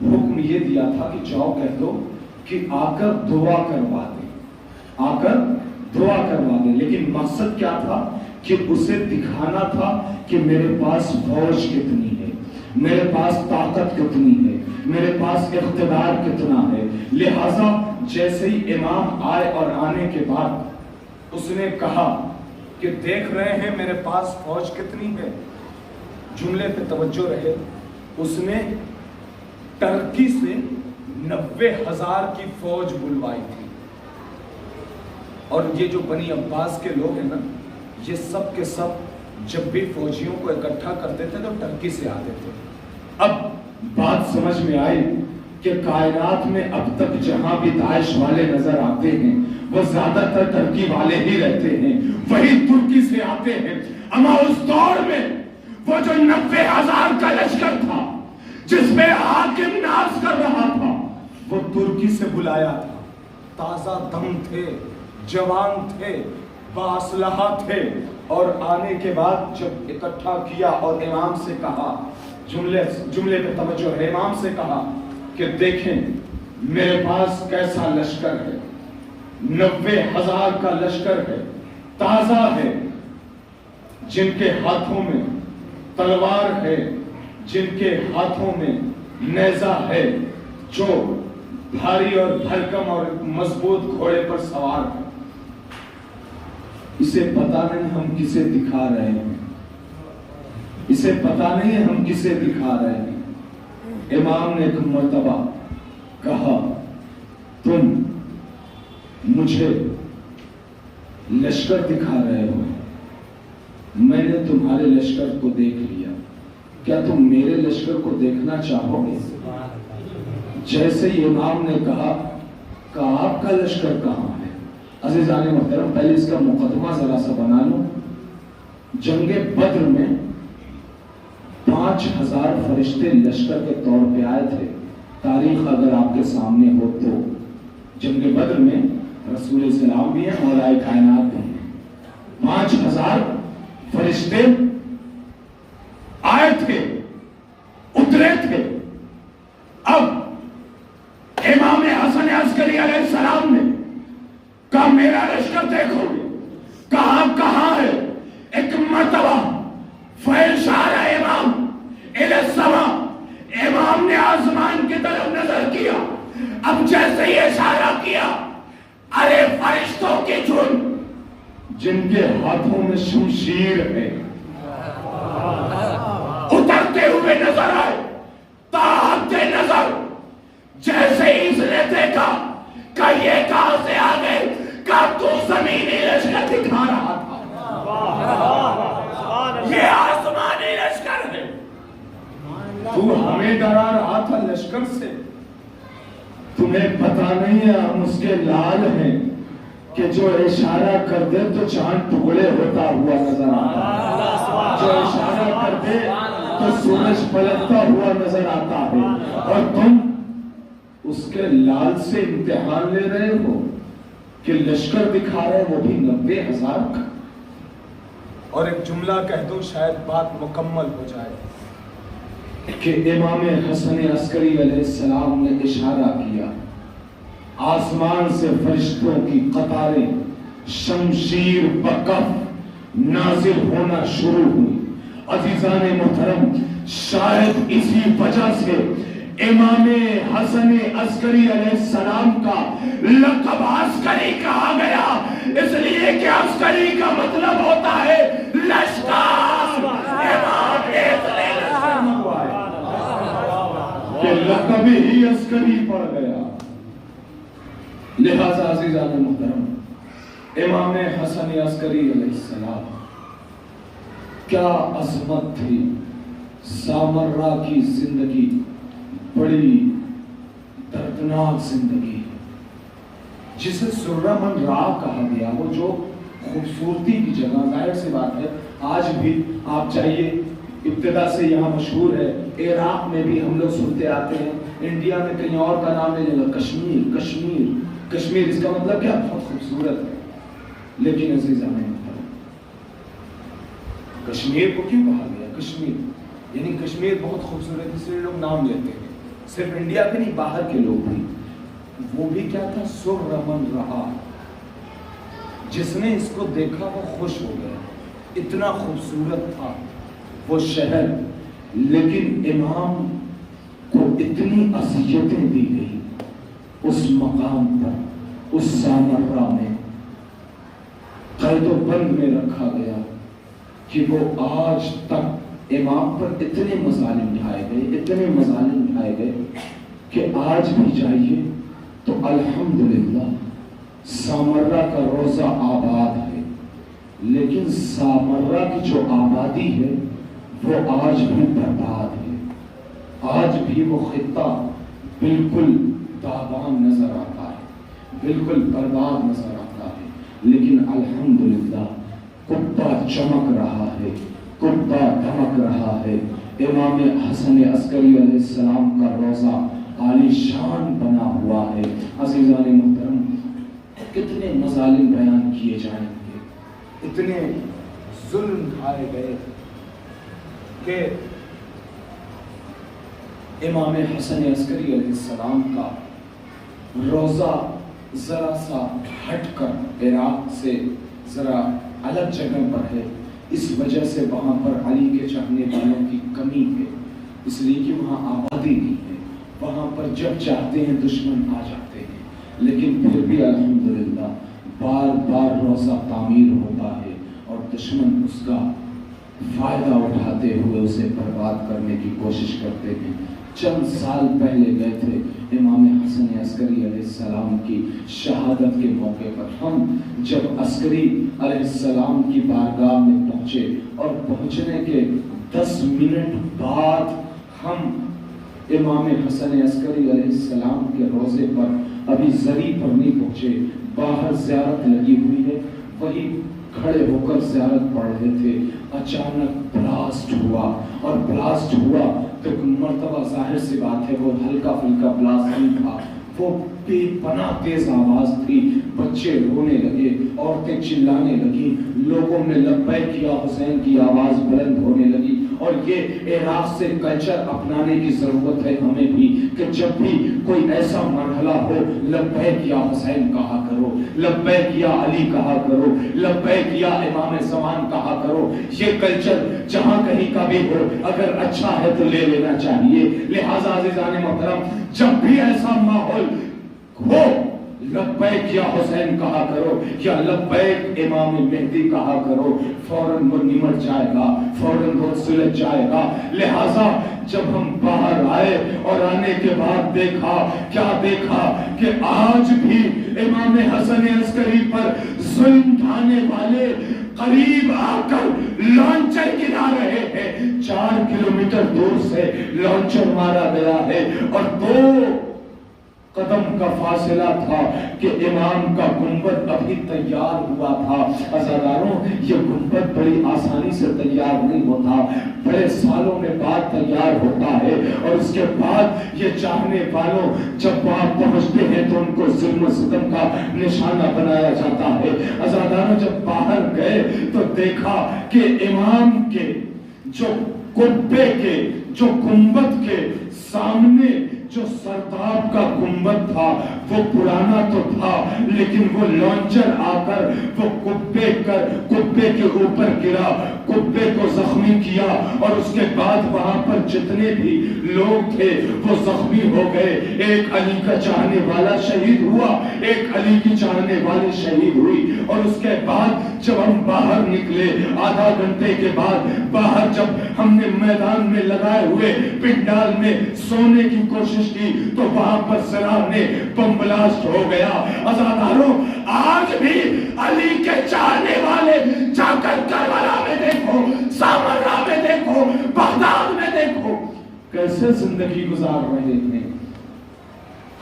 حکم یہ دیا تھا کہ جاؤ کہہ دو کہ آ کر دعا کروا دیں، آ کر دعا کروا دیں۔ لیکن مقصد کیا تھا کہ اسے دکھانا تھا کہ میرے پاس فوج کتنی ہے، میرے پاس طاقت کتنی ہے، میرے پاس اقتدار کتنا ہے۔ لہٰذا جیسے ہی امام آئے اور آنے کے بعد اس نے کہا کہ دیکھ رہے ہیں میرے پاس فوج کتنی ہے، جملے پہ توجہ رہے، اس نے ترکی سے 90,000 کی فوج بلوائی تھی۔ اور یہ جو بنی عباس کے لوگ ہیں نا، یہ سب کے سب جب بھی فوجیوں کو اکٹھا کرتے تھے تو ٹرکی سے آتے تھے۔ اب بات سمجھ میں آئی کہ کائنات میں اب تک جہاں بھی داعش والے نظر آتے ہیں وہ زیادہ تر ٹرکی والے ہی رہتے ہیں، وہی ترکی سے آتے ہیں۔ اما اس دور میں وہ جو 90,000 کا لشکر تھا جس پہ حاکم ناز کر رہا تھا، وہ ترکی سے بلایا تھا، تازہ دم تھے، جوان تھے، بااسلحہ تھے، اور آنے کے بعد جب اکٹھا کیا اور امام سے کہا، جملے پہ توجہ ہے، امام سے کہا کہ دیکھیں میرے پاس کیسا لشکر ہے، 90,000 کا لشکر ہے، تازہ ہے، جن کے ہاتھوں میں تلوار ہے، جن کے ہاتھوں میں نیزہ ہے، جو بھاری اور بھرکم اور مضبوط گھوڑے پر سوار ہے۔ اسے پتا نہیں ہم کسے دکھا رہے ہیں، اسے پتا نہیں ہم کسے دکھا رہے ہیں۔ امام نے ایک مرتبہ کہا تم مجھے لشکر دکھا رہے ہو، میں نے تمہارے لشکر کو دیکھ لیا، کیا تم میرے لشکر کو دیکھنا چاہو گے؟ جیسے ہی امام نے کہا کہ آپ کا لشکر کہاں ہے؟ عزیزان محترم، پہلے اس کا مقدمہ ذرا سا بنا لوں۔ جنگ بدر میں 5000 فرشتے لشکر کے طور پہ آئے تھے۔ تاریخ اگر آپ کے سامنے ہو تو جنگ بدر میں رسول اسلام بھی ہیں اور آئے کائنات بھی ہیں۔ 5000 فرشتے آئے تھے، اترے تھے۔ اب امام حسن عسکری علیہ السلام نے کہا میرا لشکر دیکھو گے؟ کہا کہاں ہے؟ ایک مرتبہ فَإِشَارَ امام الی السماء، امام نے آسمان کی طرف نظر کیا۔ اب جیسے ہی اشارہ کیا، ارے فرشتوں کی جھنڈ جن کے ہاتھوں میں شمشیر ہے اترتے ہوئے نظر آئے، تاحد نظر۔ جیسے ہی اس نے دیکھا کہ یہ کہاں سے آ گئے، کہ تو زمینی لشکر دکھا رہا تھا، یہ آسمانی لشکر ہے۔ تو ہمیں ڈرا رہا تھا لشکر سے، تمہیں پتا نہیں ہے ہم اس کے لال ہیں کہ جو اشارہ کر دے تو چاند ٹکڑے ہوتا ہوا نظر آتا، جو اشارہ کر دے تو سورج پلٹتا ہوا نظر آتا ہے، اور تم اس کے لال سے امتحان لے رہے ہو کہ لشکر دکھا رہے وہ بھی 90,000 کا۔ اور ایک جملہ کہہ دو شاید بات مکمل ہو جائے کہ امام حسن عسکری علیہ السلام نے اشارہ کیا، آسمان سے فرشتوں کی قطاریں شمشیر بکف نازل ہونا شروع ہوئی۔ عزیزان محترم، شاید اسی وجہ سے امام حسن عسکری علیہ السلام کا لقب عسکری کہا گیا، اس لیے کہ عسکری کا مطلب ہوتا ہے لشکر۔ امام نے کہ لقب ہی عسکری پڑ گیا۔ لہذا عزیزان محترم، امام حسن عسکری علیہ السلام کیا عظمت تھی۔ سامرا کی زندگی بڑی دردناک زندگی ہے، جسے سرہ من را کہا گیا، وہ جو خوبصورتی کی جگہ۔ ظاہر سی بات ہے آج بھی آپ چاہیے، ابتدا سے یہاں مشہور ہے، عراق میں بھی ہم لوگ سنتے آتے ہیں، انڈیا میں کہیں اور کا نام لینے لگا کشمیر۔ کشمیر کشمیر اس کا مطلب کیا؟ بہت خوبصورت ہے۔ لیکن عزیزان محترم، کشمیر کو کیوں کہا گیا کشمیر؟ یعنی کشمیر بہت خوبصورت، اس لیے لوگ نام لیتے ہیں، صرف انڈیا کے نہیں باہر کے لوگ بھی۔ وہ بھی کیا تھا؟ سر من رہا، جس نے اس کو دیکھا وہ خوش ہو گیا، اتنا خوبصورت تھا وہ شہر۔ لیکن امام کو اتنی اذیتیں دی گئی اس مقام پر، اس سامرا میں قید و بند میں رکھا گیا کہ وہ آج تک امام پر اتنے مظالم ڈھائے گئے، اتنے مظالم ڈھائے گئے کہ آج بھی جائیے تو الحمدللہ سامرا کا روزہ آباد ہے، لیکن سامرا کی جو آبادی ہے وہ آج بھی برباد ہے۔ آج بھی وہ خطہ بالکل تابان نظر آتا ہے، بالکل برباد نظر آتا ہے، لیکن الحمدللہ کتا چمک رہا ہے، کتا دھمک رہا ہے۔ امام حسن عسکری علیہ السلام کا روزہ عالی شان بنا ہوا ہے۔ عزیزان محترم، کتنے مظالم بیان کیے جائیں گے، اتنے ظلم ڈھائے گئے کہ امام حسن عسکری علیہ السلام کا روزہ ذرا سا ہٹ کر عراق سے ذرا الگ جگہ پر ہے، اس وجہ سے وہاں پر علی کے چاہنے والوں کی کمی ہے، اس لیے کہ وہاں آبادی نہیں ہے، وہاں پر جب چاہتے ہیں دشمن آ جاتے ہیں۔ لیکن پھر بھی الحمدللہ بار بار روزہ تعمیر ہوتا ہے اور دشمن اس کا فائدہ اٹھاتے ہوئے اسے برباد کرنے کی کوشش کرتے ہیں۔ چند سال پہلے گئے تھے امام حسن عسکری علیہ السلام کی شہادت کے موقع پر۔ ہم جب عسکری علیہ السلام کی بارگاہ میں پہنچے اور پہنچنے کے 10 منٹ بعد ہم امام حسن عسکری علیہ السلام کے روضے پر ابھی زری پر نہیں پہنچے، باہر زیارت لگی ہوئی ہے، وہی کھڑے ہو کر زیارت پڑھ رہے تھے، اچانک بلاسٹ ہوا، اور بلاسٹ ہوا تو مرتبہ ظاہر سی بات ہے وہ ہلکا پھلکا بلاسٹ نہیں تھا، وہ بے پناہ تیز آواز تھی، بچے رونے لگے، عورتیں چلانے لگی، لوگوں نے لبیک یا حسین کی آواز بلند ہونے لگی۔ اور یہ عراق سے کلچر اپنانے کی ضرورت ہے ہمیں بھی کہ جب بھی کوئی ایسا مرحلہ ہو لبیک یا حسین کہا کرو، لبیک یا علی کہا کرو، لبیک یا امام زمان کہا کرو۔ یہ کلچر جہاں کہیں کا بھی ہو اگر اچھا ہے تو لے لینا چاہیے۔ لہٰذا عزیزان محترم جب بھی ایسا ماحول ہو لبیک یا حسین کہا کرو یا لبیک امام مہدی کہا کرو، فوراً وہ نمٹ جائے گا، فوراً وہ سلجھ جائے گا۔ لہٰذا جب ہم باہر آئے اور آنے کے بعد دیکھا، کیا دیکھا کہ آج بھی امام حسن عسکری پر ظلم ڈھانے والے قریب آ کر لانچر گرا رہے ہیں۔ 4 کلومیٹر دور سے لانچر مارا گیا ہے اور 2 قدم کا فاصلہ تھا کہ امام کا گنبد ابھی تیار ہوا تھا۔ عزاداروں یہ گنبد بڑی آسانی سے تیار نہیں ہوتا، بڑے سالوں میں بعد تیار ہوتا ہے، اور اس کے بعد یہ چاہنے والوں جب وہاں پہنچتے ہیں تو ان کو ظلم و ستم کا نشانہ بنایا جاتا ہے۔ عزاداروں جب باہر گئے تو دیکھا کہ امام کے جو قبے کے جو گنبد کے سامنے جو سرداب کا گنبد تھا وہ پرانا تو تھا، لیکن وہ لانچر آ کر وہ قبے کے اوپر گرا، قبے کو زخمی کیا، اور اس کے بعد وہاں پر جتنے بھی لوگ تھے وہ زخمی ہو گئے۔ ایک علی کا چاہنے والا شہید ہوا، ایک علی کی چاہنے والی شہید ہوئی۔ اور اس کے بعد جب ہم باہر نکلے آدھا گھنٹے کے بعد، باہر جب ہم نے میدان میں لگائے ہوئے پنڈال میں سونے کی کوشش کی تو وہاں پر سرار نے بم بلاسٹ ہو گیا۔ عزاداروں آج بھی علی کے چاہنے والے جا کر کربلا میں دیکھو، سامرا میں دیکھو، بغداد میں دیکھو کیسے زندگی گزار رہے ہیں۔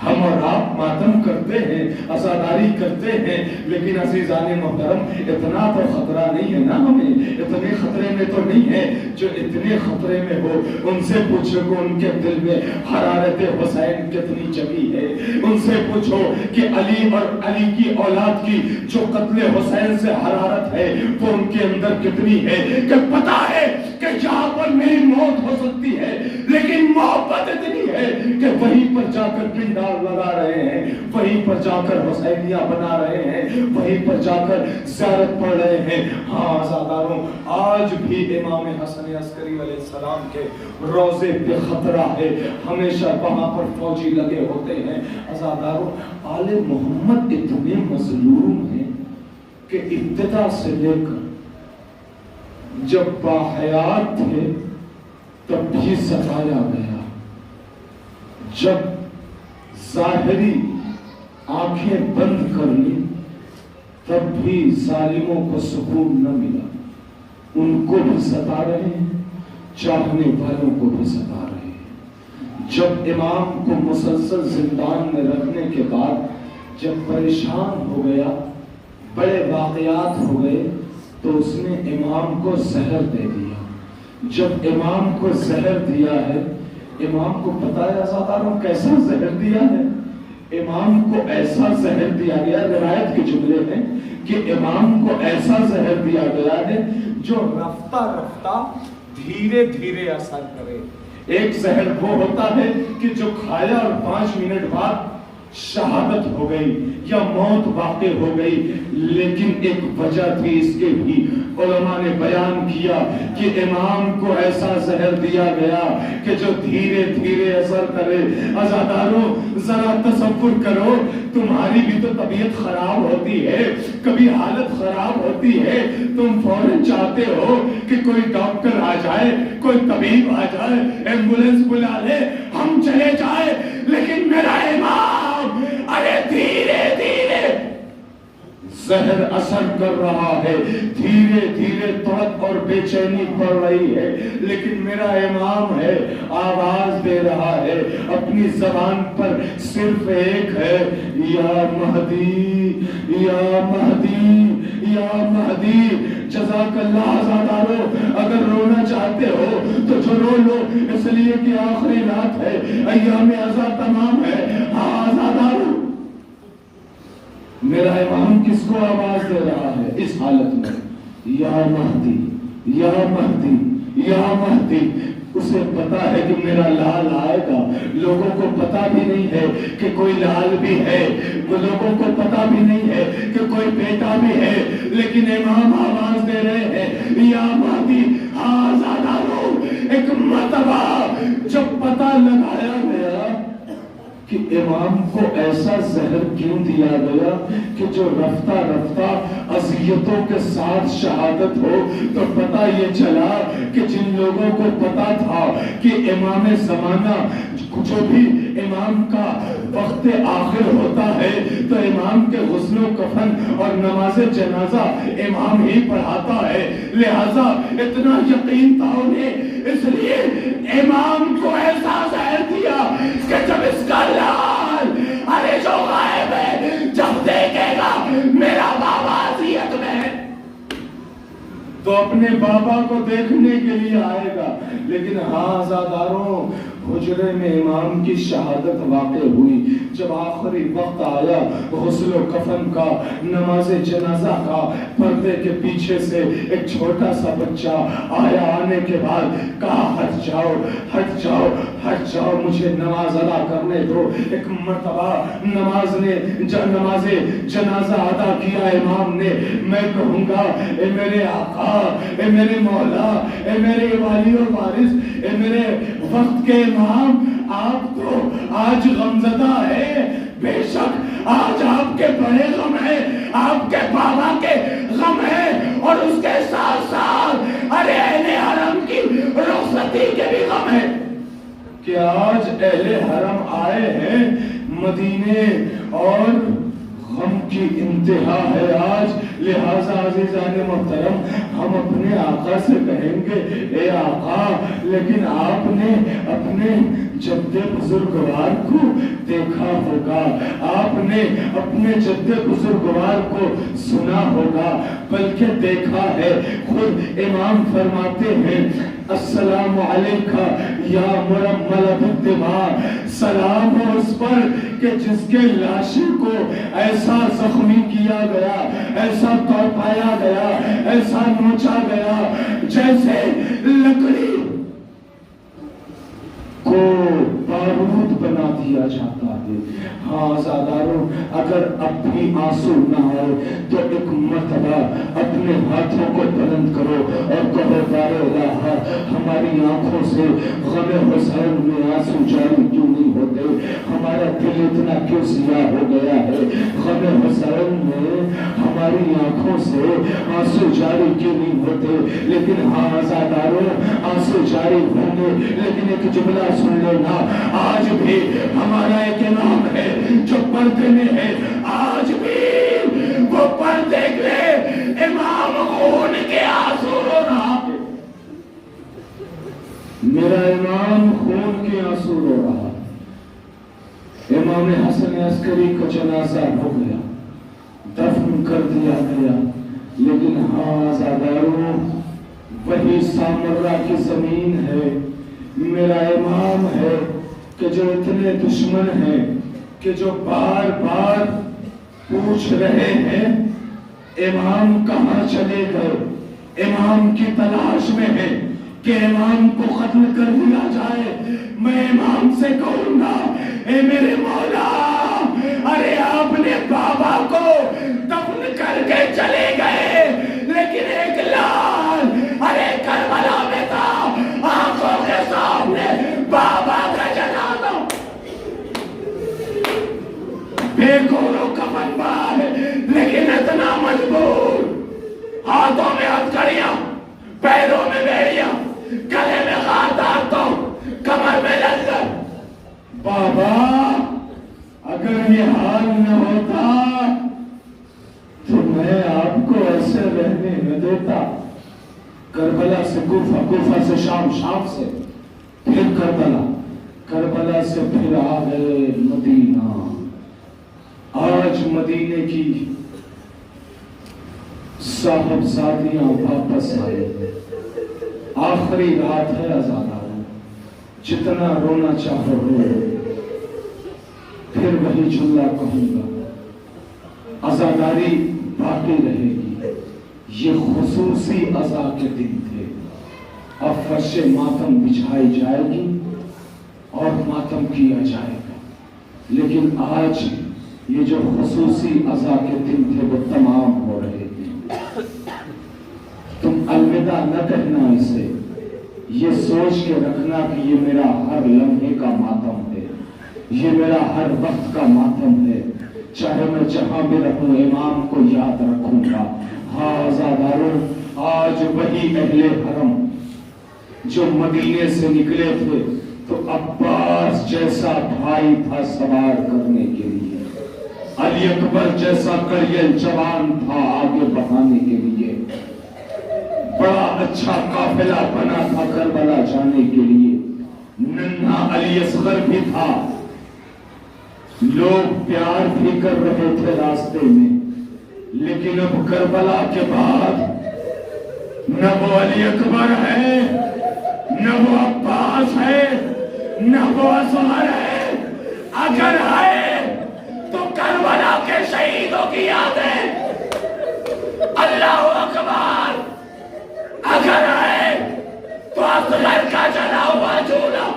ہم اور آپ ماتم کرتے ہیں، عزاداری کرتے ہیں، لیکن عزیزان محترم اتنا تو خطرہ نہیں ہے نا ہمیں، اتنے خطرے میں تو نہیں ہے۔ جو اتنے خطرے میں ہو ان سے پوچھو کہ ان کے دل میں حرارت حسین کتنی جگی ہے، ان سے پوچھو کہ علی اور علی کی اولاد کی جو قتل حسین سے حرارت ہے وہ ان کے اندر کتنی ہے، کہ پتا ہے کہ یہاں پر میری موت ہو سکتی ہے لیکن محبت اتنی ہے کہ وہیں پر جا کر پنڈال لگا رہے ہیں، وہیں پر جا کر حسینیہ بنا رہے ہیں، وہیں پر جا کر زیارت پڑھ رہے ہیں۔ ہاں عزاداروں آج بھی امام حسن عسکری علیہ السلام کے روضے پہ خطرہ ہے، ہمیشہ وہاں پر فوجی لگے ہوتے ہیں۔ عزاداروں آل محمد اتنے مظلوم ہیں کہ ابتدا سے لے کر جب باحیات تھے تب بھی ستایا گیا، جب ظاہری آنکھیں بند کر لی تب بھی ظالموں کو سکون نہ ملا، ان کو بھی ستا رہے ہیں، چاہنے والوں کو بھی ستا رہے ہیں۔ جب امام کو مسلسل زندان میں رکھنے کے بعد جب پریشان ہو گیا، بڑے واقعات ہو گئے تو اس نے امام کو زہر دے دیا۔ جب امام کو زہر دیا ہے، امام کو پتا ہے عزاداروں کیسا زہر دیا ہے، امام کو ایسا زہر دیا گیا، روایت کے جملے میں کہ امام کو ایسا زہر دیا گیا ہے جو رفتہ رفتہ دھیرے دھیرے اثر کرے۔ ایک زہر وہ ہوتا ہے کہ جو کھایا اور 5 منٹ بعد شہادت ہو گئی یا موت واقع ہو گئی، لیکن ایک وجہ تھی اس کے بھی۔ علماء نے بیان کیا کہ امام کو ایسا زہر دیا گیا کہ جو دھیرے دھیرے اثر کرے۔ عزاداروں ذرا تصور کرو، تمہاری بھی تو طبیعت خراب ہوتی ہے، کبھی حالت خراب ہوتی ہے، تم فوراً چاہتے ہو کہ کوئی ڈاکٹر آ جائے، کوئی طبیب آ جائے، ایمبولینس بلا لے، ہم چلے جائیں، لیکن میرا امام ارے دھیرے دھیرے زہر اثر کر رہا ہے، دھیرے دھیرے تڑپ اور بے چینی پڑ رہی ہے، لیکن میرا امام ہے، آواز دے رہا ہے، اپنی زبان پر صرف ایک ہے، یا مہدی یا مہدی یا مہدی۔ جزاک اللہ عزادارو، اگر رونا چاہتے ہو تو جو رو لو، اس لیے کہ آخری رات ہے، ایام عزا تمام ہے۔ ہاں عزادارو، میرا امام کس کو آواز دے رہا ہے اس حالت میں؟ یا مہدی یا مہدی یا مہدی۔ اسے پتا ہے کہ میرا لال آئے گا، لوگوں کو پتا بھی نہیں ہے کہ کوئی لال بھی ہے، لوگوں کو پتا بھی نہیں ہے کہ کوئی بیٹا بھی ہے، لیکن امام آواز دے رہے ہیں یا مہدی۔ ہاں عزادارو، ایک مرتبہ جب پتا لگایا گیا کہ امام کو ایسا زہر کیوں دیا گیا کہ جو رفتہ رفتہ اذیتوں کے ساتھ شہادت ہو، تو پتہ یہ چلا کہ جن لوگوں کو پتا تھا کہ امام زمانہ جو بھی امام کا وقت آخر ہوتا ہے تو امام کے غسل و کفن اور نماز جنازہ امام ہی پڑھاتا ہے، لہذا اتنا یقین تھا انہیں، اس لیے امام کو ایسا زہر دیا کہ جب اس کا لال ارے جو غائب ہے جب دیکھے گا میرا بابا اذیت میں تو اپنے بابا کو دیکھنے کے لیے آئے گا۔ لیکن ہاں عزاداروں، حجرے میں امام کی شہادت واقع ہوئی، جب آخری وقت آیا غسل و کفن کا، نماز جنازہ کا، پردے کے پیچھے سے ایک چھوٹا سا بچہ آیا، آنے کے بعد کہا ہٹ جاؤ ہٹ جاؤ ہٹ جاؤ، مجھے نماز ادا کرنے دو۔ ایک مرتبہ نماز جنازہ ادا کیا امام نے، میں کہوں گا اے میرے آقا، اے میرے مولا، اے میرے والی و وارث، اے میرے وقت کے امام، آپ تو آج غمزدہ ہے، بے شک آج آپ کے بڑے غم ہیں، آپ کے بابا کے غم ہیں، اور اس کے ساتھ ساتھ ارے اہل حرم کی رخصتی کے بھی غم ہیں کہ آج اہل حرم آئے ہیں مدینے اور غم کی انتہا ہے آج۔ لہذا عزیزان محترم، ہم اپنے آقا سے کہیں گے اے آقا، لیکن آپ نے اپنے جد بزرگوار کو دیکھا ہوگا، آپ نے اپنے جد بزرگوار کو سنا ہوگا، بلکہ دیکھا ہے۔ خود امام فرماتے ہیں السلام علیکہ یا مرمل بالدماء، سلام ہو اس پر کہ جس کے لاشی کو ایسا زخمی کیا گیا، ایسا توپایا گیا، ایسا نوچا گیا جیسے لکڑی کو بارود بنا دیا جاتا ہے۔ ہاں عزاداروں، اگر اب بھی آنسو نہ ہو تو ایک مرتبہ اپنے ہاتھوں کو بلند کرو اور کہو بار الہ، ہماری آنکھوں سے غم حسین میں آنسو جاری کیوں نہیں ہوتے، ہمارا دل اتنا کیوں سیاہ ہو گیا ہے، غم حسین میں ہماری آنکھوں سے آنسو جاری کیوں نہیں ہوتے۔ لیکن ہاں عزاداروں، آنسو جاری ہوں گے، لیکن ایک جملہ سن لینا، آج بھی ہمارا ایک امام ہے جو پردے میں ہے، آج بھی وہ پردے کے امام خون کے آنسو رو رہا ہے، میرا امام خون کے آنسو رو رہا ہے۔ امام حسن عسکری کا جنازہ ہو گیا، دفن کر دیا گیا، لیکن ہاں عزاداروں، وہی سامرہ کی زمین ہے، میرا امام ہے کہ جو اتنے دشمن ہیں کہ جو بار بار پوچھ رہے ہیں امام کہاں چلے گئے، امام کی تلاش میں ہے کہ امام کو قتل کر دیا جائے۔ میں امام سے کہوں گا اے میرے مولا، ارے آپ نے بابا کو دفن کر کے چلے گئے، لیکن ایک لال ارے کربلا میں تھا، آنکھوں کے سامنے بابا کا جنازہ، بے گورو کفن بار لیکن اتنا مجبور، ہاتھوں میں ہتھکڑیاں، پیروں میں بیڑیاں، گلے میں خاردار تو کمر میں لنگر۔ بابا اگر یہ حال نہ ہوتا تو میں آپ کو ایسے رہنے نہ دیتا۔ کربلا سے کوفہ، کوفہ سے شام، شام سے پھر کربلا، کربلا سے پھر آ گئے مدینہ۔ آج مدینے کی صاحبزادیاں واپس آئے، آخری رات ہے عزاداروں، جتنا رونا چاہو رو، پھر وہی جملہ کہوں گا، عزاداری باقی رہے گی۔ یہ خصوصی عزا کے دن تھے، اب فرش ماتم بچھائی جائے گی اور ماتم کیا جائے گا، لیکن آج یہ جو خصوصی عزا کے دن تھے وہ تمام ہو رہے تھے۔ تم الوداع نہ کہنا اسے، یہ سوچ کے رکھنا کہ یہ میرا ہر لمحے کا ماتم ہے، یہ میرا ہر وقت کا ماتم ہے، چاہے میں جہاں بھی رہوں امام کو یاد رکھوں گا۔ ہاں عزاداروں، آج وہی اہل حرم جو مدینے سے نکلے تھے تو عباس جیسا بھائی تھا سوار کرنے کے لیے، علی اکبر جیسا کڑیل جوان تھا آگے بڑھانے کے لیے، بڑا اچھا قافلہ بنا تھا کربلا جانے کے لیے، ننھا علی اصغر بھی تھا، لوگ پیار بھی کر رہے تھے راستے میں، لیکن اب کربلا کے بعد نہ وہ علی اکبر ہے، نہ وہ عباس ہے، نہ وہ اصغر ہے، اگر ہے تو کربلا کے شہیدوں کی یادیں، اللہ اکبر، اگر ہے تو اصغر کا جلا ہوا جھولا،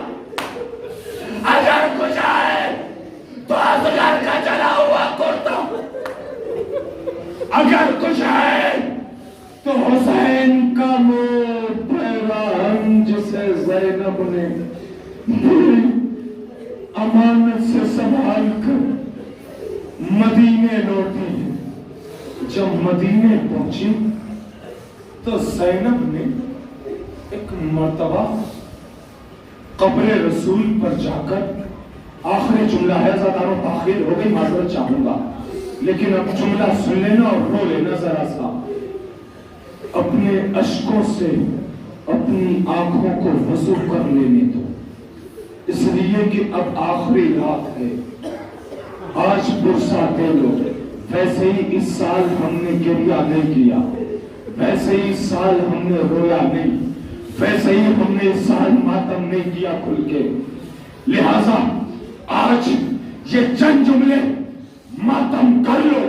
اگر کچھ ہے تو اصغر کا جلا ہوا کرتا، اگر کچھ ہے تو حسین کا وہ پیراہن جسے زینب نے امانت سے سنبھال کر مدینے لوٹی۔ جب مدینے پہنچی تو زینب نے ایک مرتبہ قبر رسول پر جا کر، آخری جملہ ہے عزاداروں، تاخیر ہو گئی معذرت چاہوں گا، لیکن اب جملہ سن لینا اور رو لینا ذرا سا، اپنے اشکوں سے اپنی آنکھوں کو وضو کر لینے دو، اس لیے کہ اب آخری رات ہے، آج برسا دے لو۔ ویسے ہی اس سال ہم نے گریہ نہیں کیا، ویسے ہی اس سال ہم نے رویا نہیں، ویسے ہی ہم نے اس سال ماتم نہیں کیا کھل کے، لہذا آج یہ چند جملے ماتم کر لو۔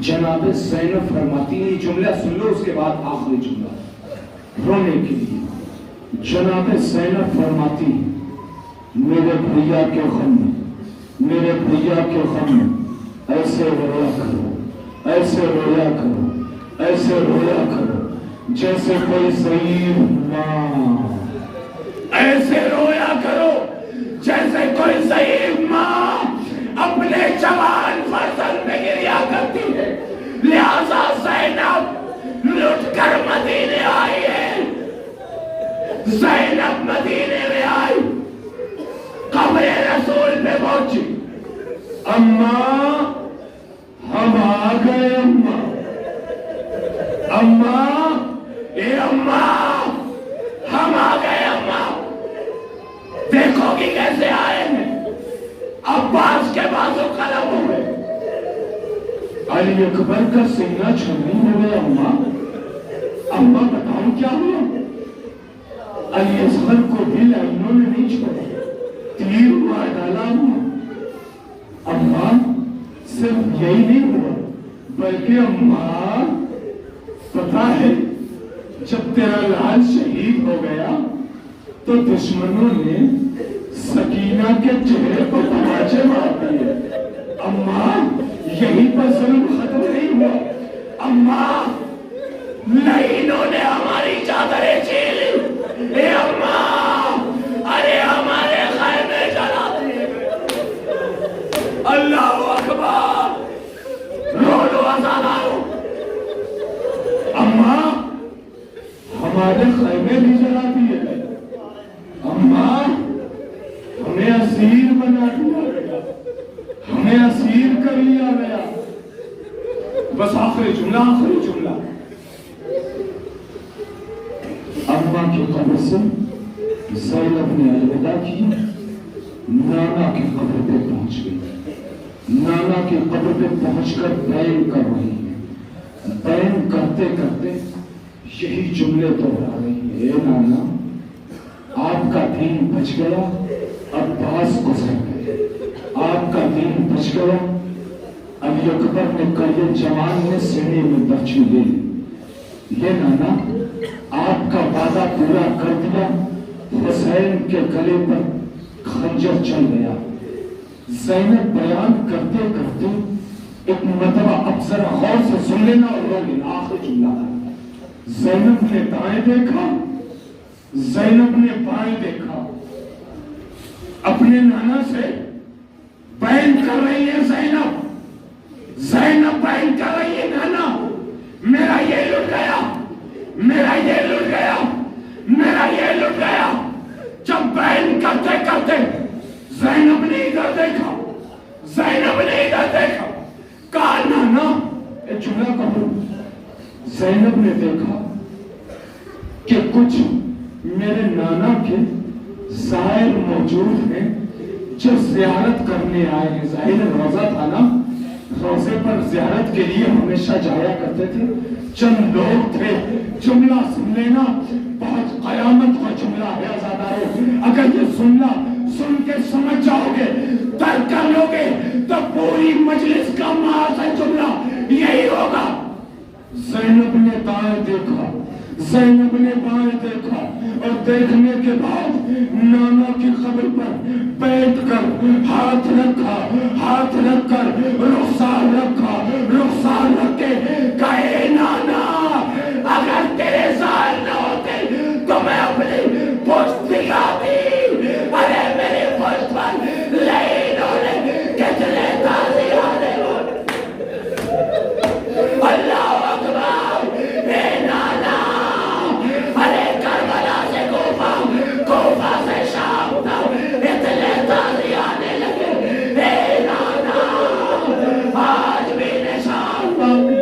جناب زینب فرماتی ہیں، جملہ سن لو اس کے بعد آخری جملہ رونے کے لیے۔ جناب زینب فرماتی ہیں، میرے بھیا کے غم میں، میرے بھیا کے غم میں ایسے رویا کرو، ایسے رویا کرو، ایسے رویا کرو جیسے کوئی ضعیف ماں، ایسے رویا کرو جیسے کوئی ضعیف ماں اپنے جوان فرزند میں گریہ کرتی ہے۔ لہذا زینب لٹ کر مدینے آئی ہے، زینب مدینے میں آئی، قبر رسول پہ پہنچی، اماں ہم آ گئے، اماں، اماں، اے اماں ہم آ گئے، اماں دیکھو گی کیسے آئے ہیں۔ عباس کے بازو قلم ہوئے، علی اکبر کا سینہ چھلنی ہو گیا، اماں، اماں بتاؤ کیا ہوا؟ علی اصغر کو بھی لائنوں نے نہیں چھوڑا، تیر ہوا ڈالا ہوا، اماں صرف یہی نہیں ہوا بلکہ اماں پتا ہے جب تیرا لال شہید ہو گیا تو دشمنوں نے سکینہ کے چہرے کو تماچے مارتی ہے. اماں یہیں پر ظلم ختم نہیں ہوا. اماں لائنوں نے ہماری چادریں چھین لی. اے اماں ارے ہمارے خیمے جلا دیے گئے. اللہ اکبر. رو لو ازادارو. اماں ہمارے خیمے بھی جلا دیے گئے. اماں ہمیں اسیر بنا دیا گیا. ہمیں اسیر کر لیا گیا. بس آخری جملہ. اماں کی قبر سے زینب نے الوداع کی. نانا کی قبر پہ پہنچ گئی. نانا کی قبر پہ پہنچ کر بیان کر رہی ہے. بیان کرتے کرتے یہی جملے دوہرا رہی ہے. اے نانا آپ کا دین بچ گیا. عباس گزر گئے. آپ کا دین بچ گیا. علی اکبر نے کہے جوان نے سینے میں برچھی لے لی. یہ نانا آپ کا وعدہ پورا کر دیا. حسین کے گلے پر خنجر چل گیا. زینب بیان کرتے کرتے ایک مرتبہ اب ذرا غور سے سن لینا اور رو لینا. آخری جملہ ہے. زینب نے دائیں دیکھا. زینب نے بائیں دیکھا. اپنے نانا سے بیان کر رہی ہے زینب. زینب بیان کر رہی ہے نانا میرا یہ لٹ گیا. میرا یہ لٹ گیا. میرا یہ لٹ گیا. جب بیان کرتے کرتے زینب نے ادھر دیکھا. زینب نے ادھر دیکھا. کہا نانا ایک جملہ کہوں. زینب نے دیکھا کہ کچھ میرے نانا کے زائر موجود ہیں جو زیارت کرنے آئے ہیں. ظاہر روزہ تھا نا. روزے پر زیارت کے لیے ہمیشہ جایا کرتے تھے. چند لوگ تھے. جملہ سن لینا بہت قیامت کا جملہ ہے آزادارو. اگر یہ سن کے سمجھ جاؤ گے ترک کر لو گے تو پوری مجلس کا محض جملہ یہی ہوگا. زینب نے دائیں دیکھا. زینب نے بائیں دیکھا اور دیکھنے کے بعد نانا کی قبر پر بیٹھ کر ہاتھ رکھا. ہاتھ رکھ کر رخسار رکھا. رخسار رکھ کے کہے نانا اگر تیرے سال نہ ہوتے تو میں اپنی پشت دکھاتی. ارے میرے پشت پر لائنوں نے کتنے تازیانے ہونے. اللہ اکبر. اے نانا ارے کربلا سے کوفہ, کوفہ سے شام تک اتنے تازیانے لگے. اے نانا آج بھی نشان باقی.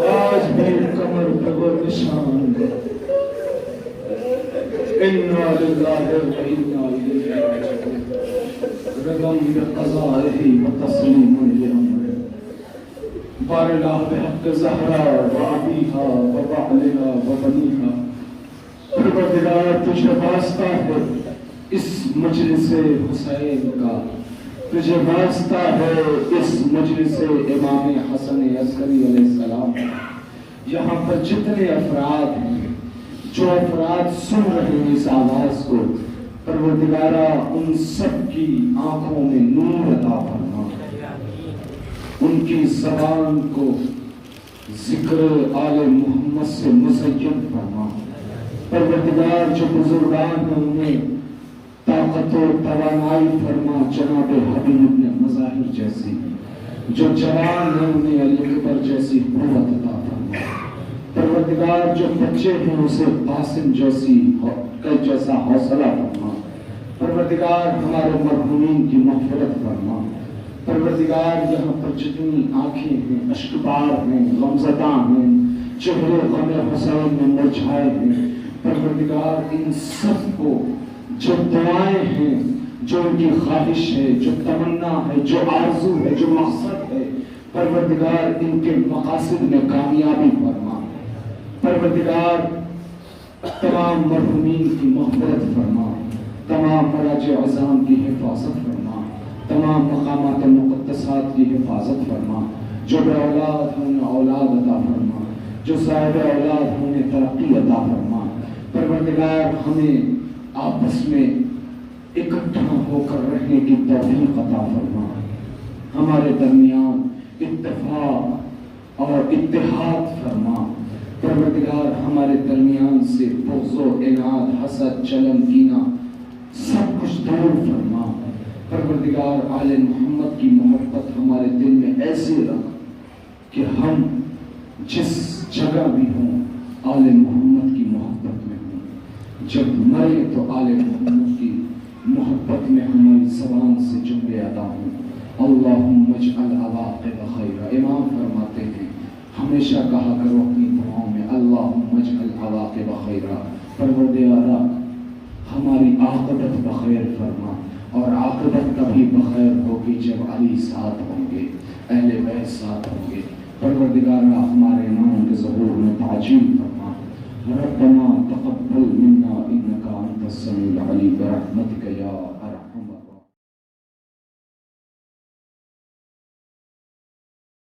آج بھی کمر پہ وہ نشان. اِنَّا لِلَّهِ وَإِنَّا إِلَيْهِ رَاجِعُونَ. رضم بقضائه وتسليم لأمره. بار الله بحق زهراء وأبيها وبعلها وبنيها. پروردگار تجھے واسطہ ہے اس مجلس حسین کا. تجھے واسطہ ہے اس مجلس امام حسن عسکری علیہ السلام. یہاں پر جتنے افراد ہیں جو افراد سن رہے ہیں اس آواز کو, پروردگارہ ان سب کی آنکھوں میں نور عطا فرما. ان کی زبان کو ذکر آل محمد سے مزین فرما. پروردگار جو بزرگان ہیں انہیں طاقت و توانائی فرما. جناب حبیب نے مظاہر جیسی. جو جوان ہیں انہیں علی اکبر جیسی قوت عطا فرما. پروردگار جو بچے ہیں اسے قاسم جیسا حوصلہ فرما. پروردگار ہمارے مرحومین کی مغفرت فرما. پروردگار یہاں پر جتنی آنکھیں ہیں اشکبار ہیں غمزدہ ہیں چہرے غم حسین میں مرجھائے ہیں, پروردگار ان سب کو جو دعائیں ہیں جو ان کی خواہش ہے جو تمنا ہے جو آرزو ہے جو مقصد ہے, پروردگار ان کے مقاصد میں کامیابی فرما. پروردگار تمام مرحومین کی مغفرت فرما. تمام مراجع عظام کی حفاظت فرما. تمام مقامات مقدسات کی حفاظت فرما. جو بے اولاد ہیں انہیں اولاد عطا فرما. جو صاحب اولاد ہیں انہیں ترقی عطا فرما. پروردگار ہمیں آپس میں اکٹھا ہو کر رہنے کی توفیق عطا فرما، ہمارے درمیان اتفاق اور اتحاد فرما۔ پروردگار ہمارے درمیان سے بغض و عناد، حسد، چلن، کینہ سب کچھ دور فرما۔ پروردگار آل محمد کی محبت ہمارے دل میں ایسے رکھ کہ ہم جس جگہ بھی ہوں آل محمد کی محبت میں ہوں، جب مرے تو آل محمد کی محبت میں ہماری زبان سے جملے ادا ہوں۔ اللہم اجعل عواقب خیرا، امام فرماتے ہیں ہمیشہ کہا کرو اپنی دعاؤں میں اللہم اجعل عواقب خیرا، پروردگارا ہماری عاقبت بخیر فرما، اور عاقبت کبھی بخیر ہوگی جب علی ساتھ ہوں گے، اہل بیت ساتھ ہوں گے۔ پروردگارا ہمارے نام کے ظہور میں تعجیل فرما۔ ربنا تقبل منا انک انت السمیع العلیم برحمتک یا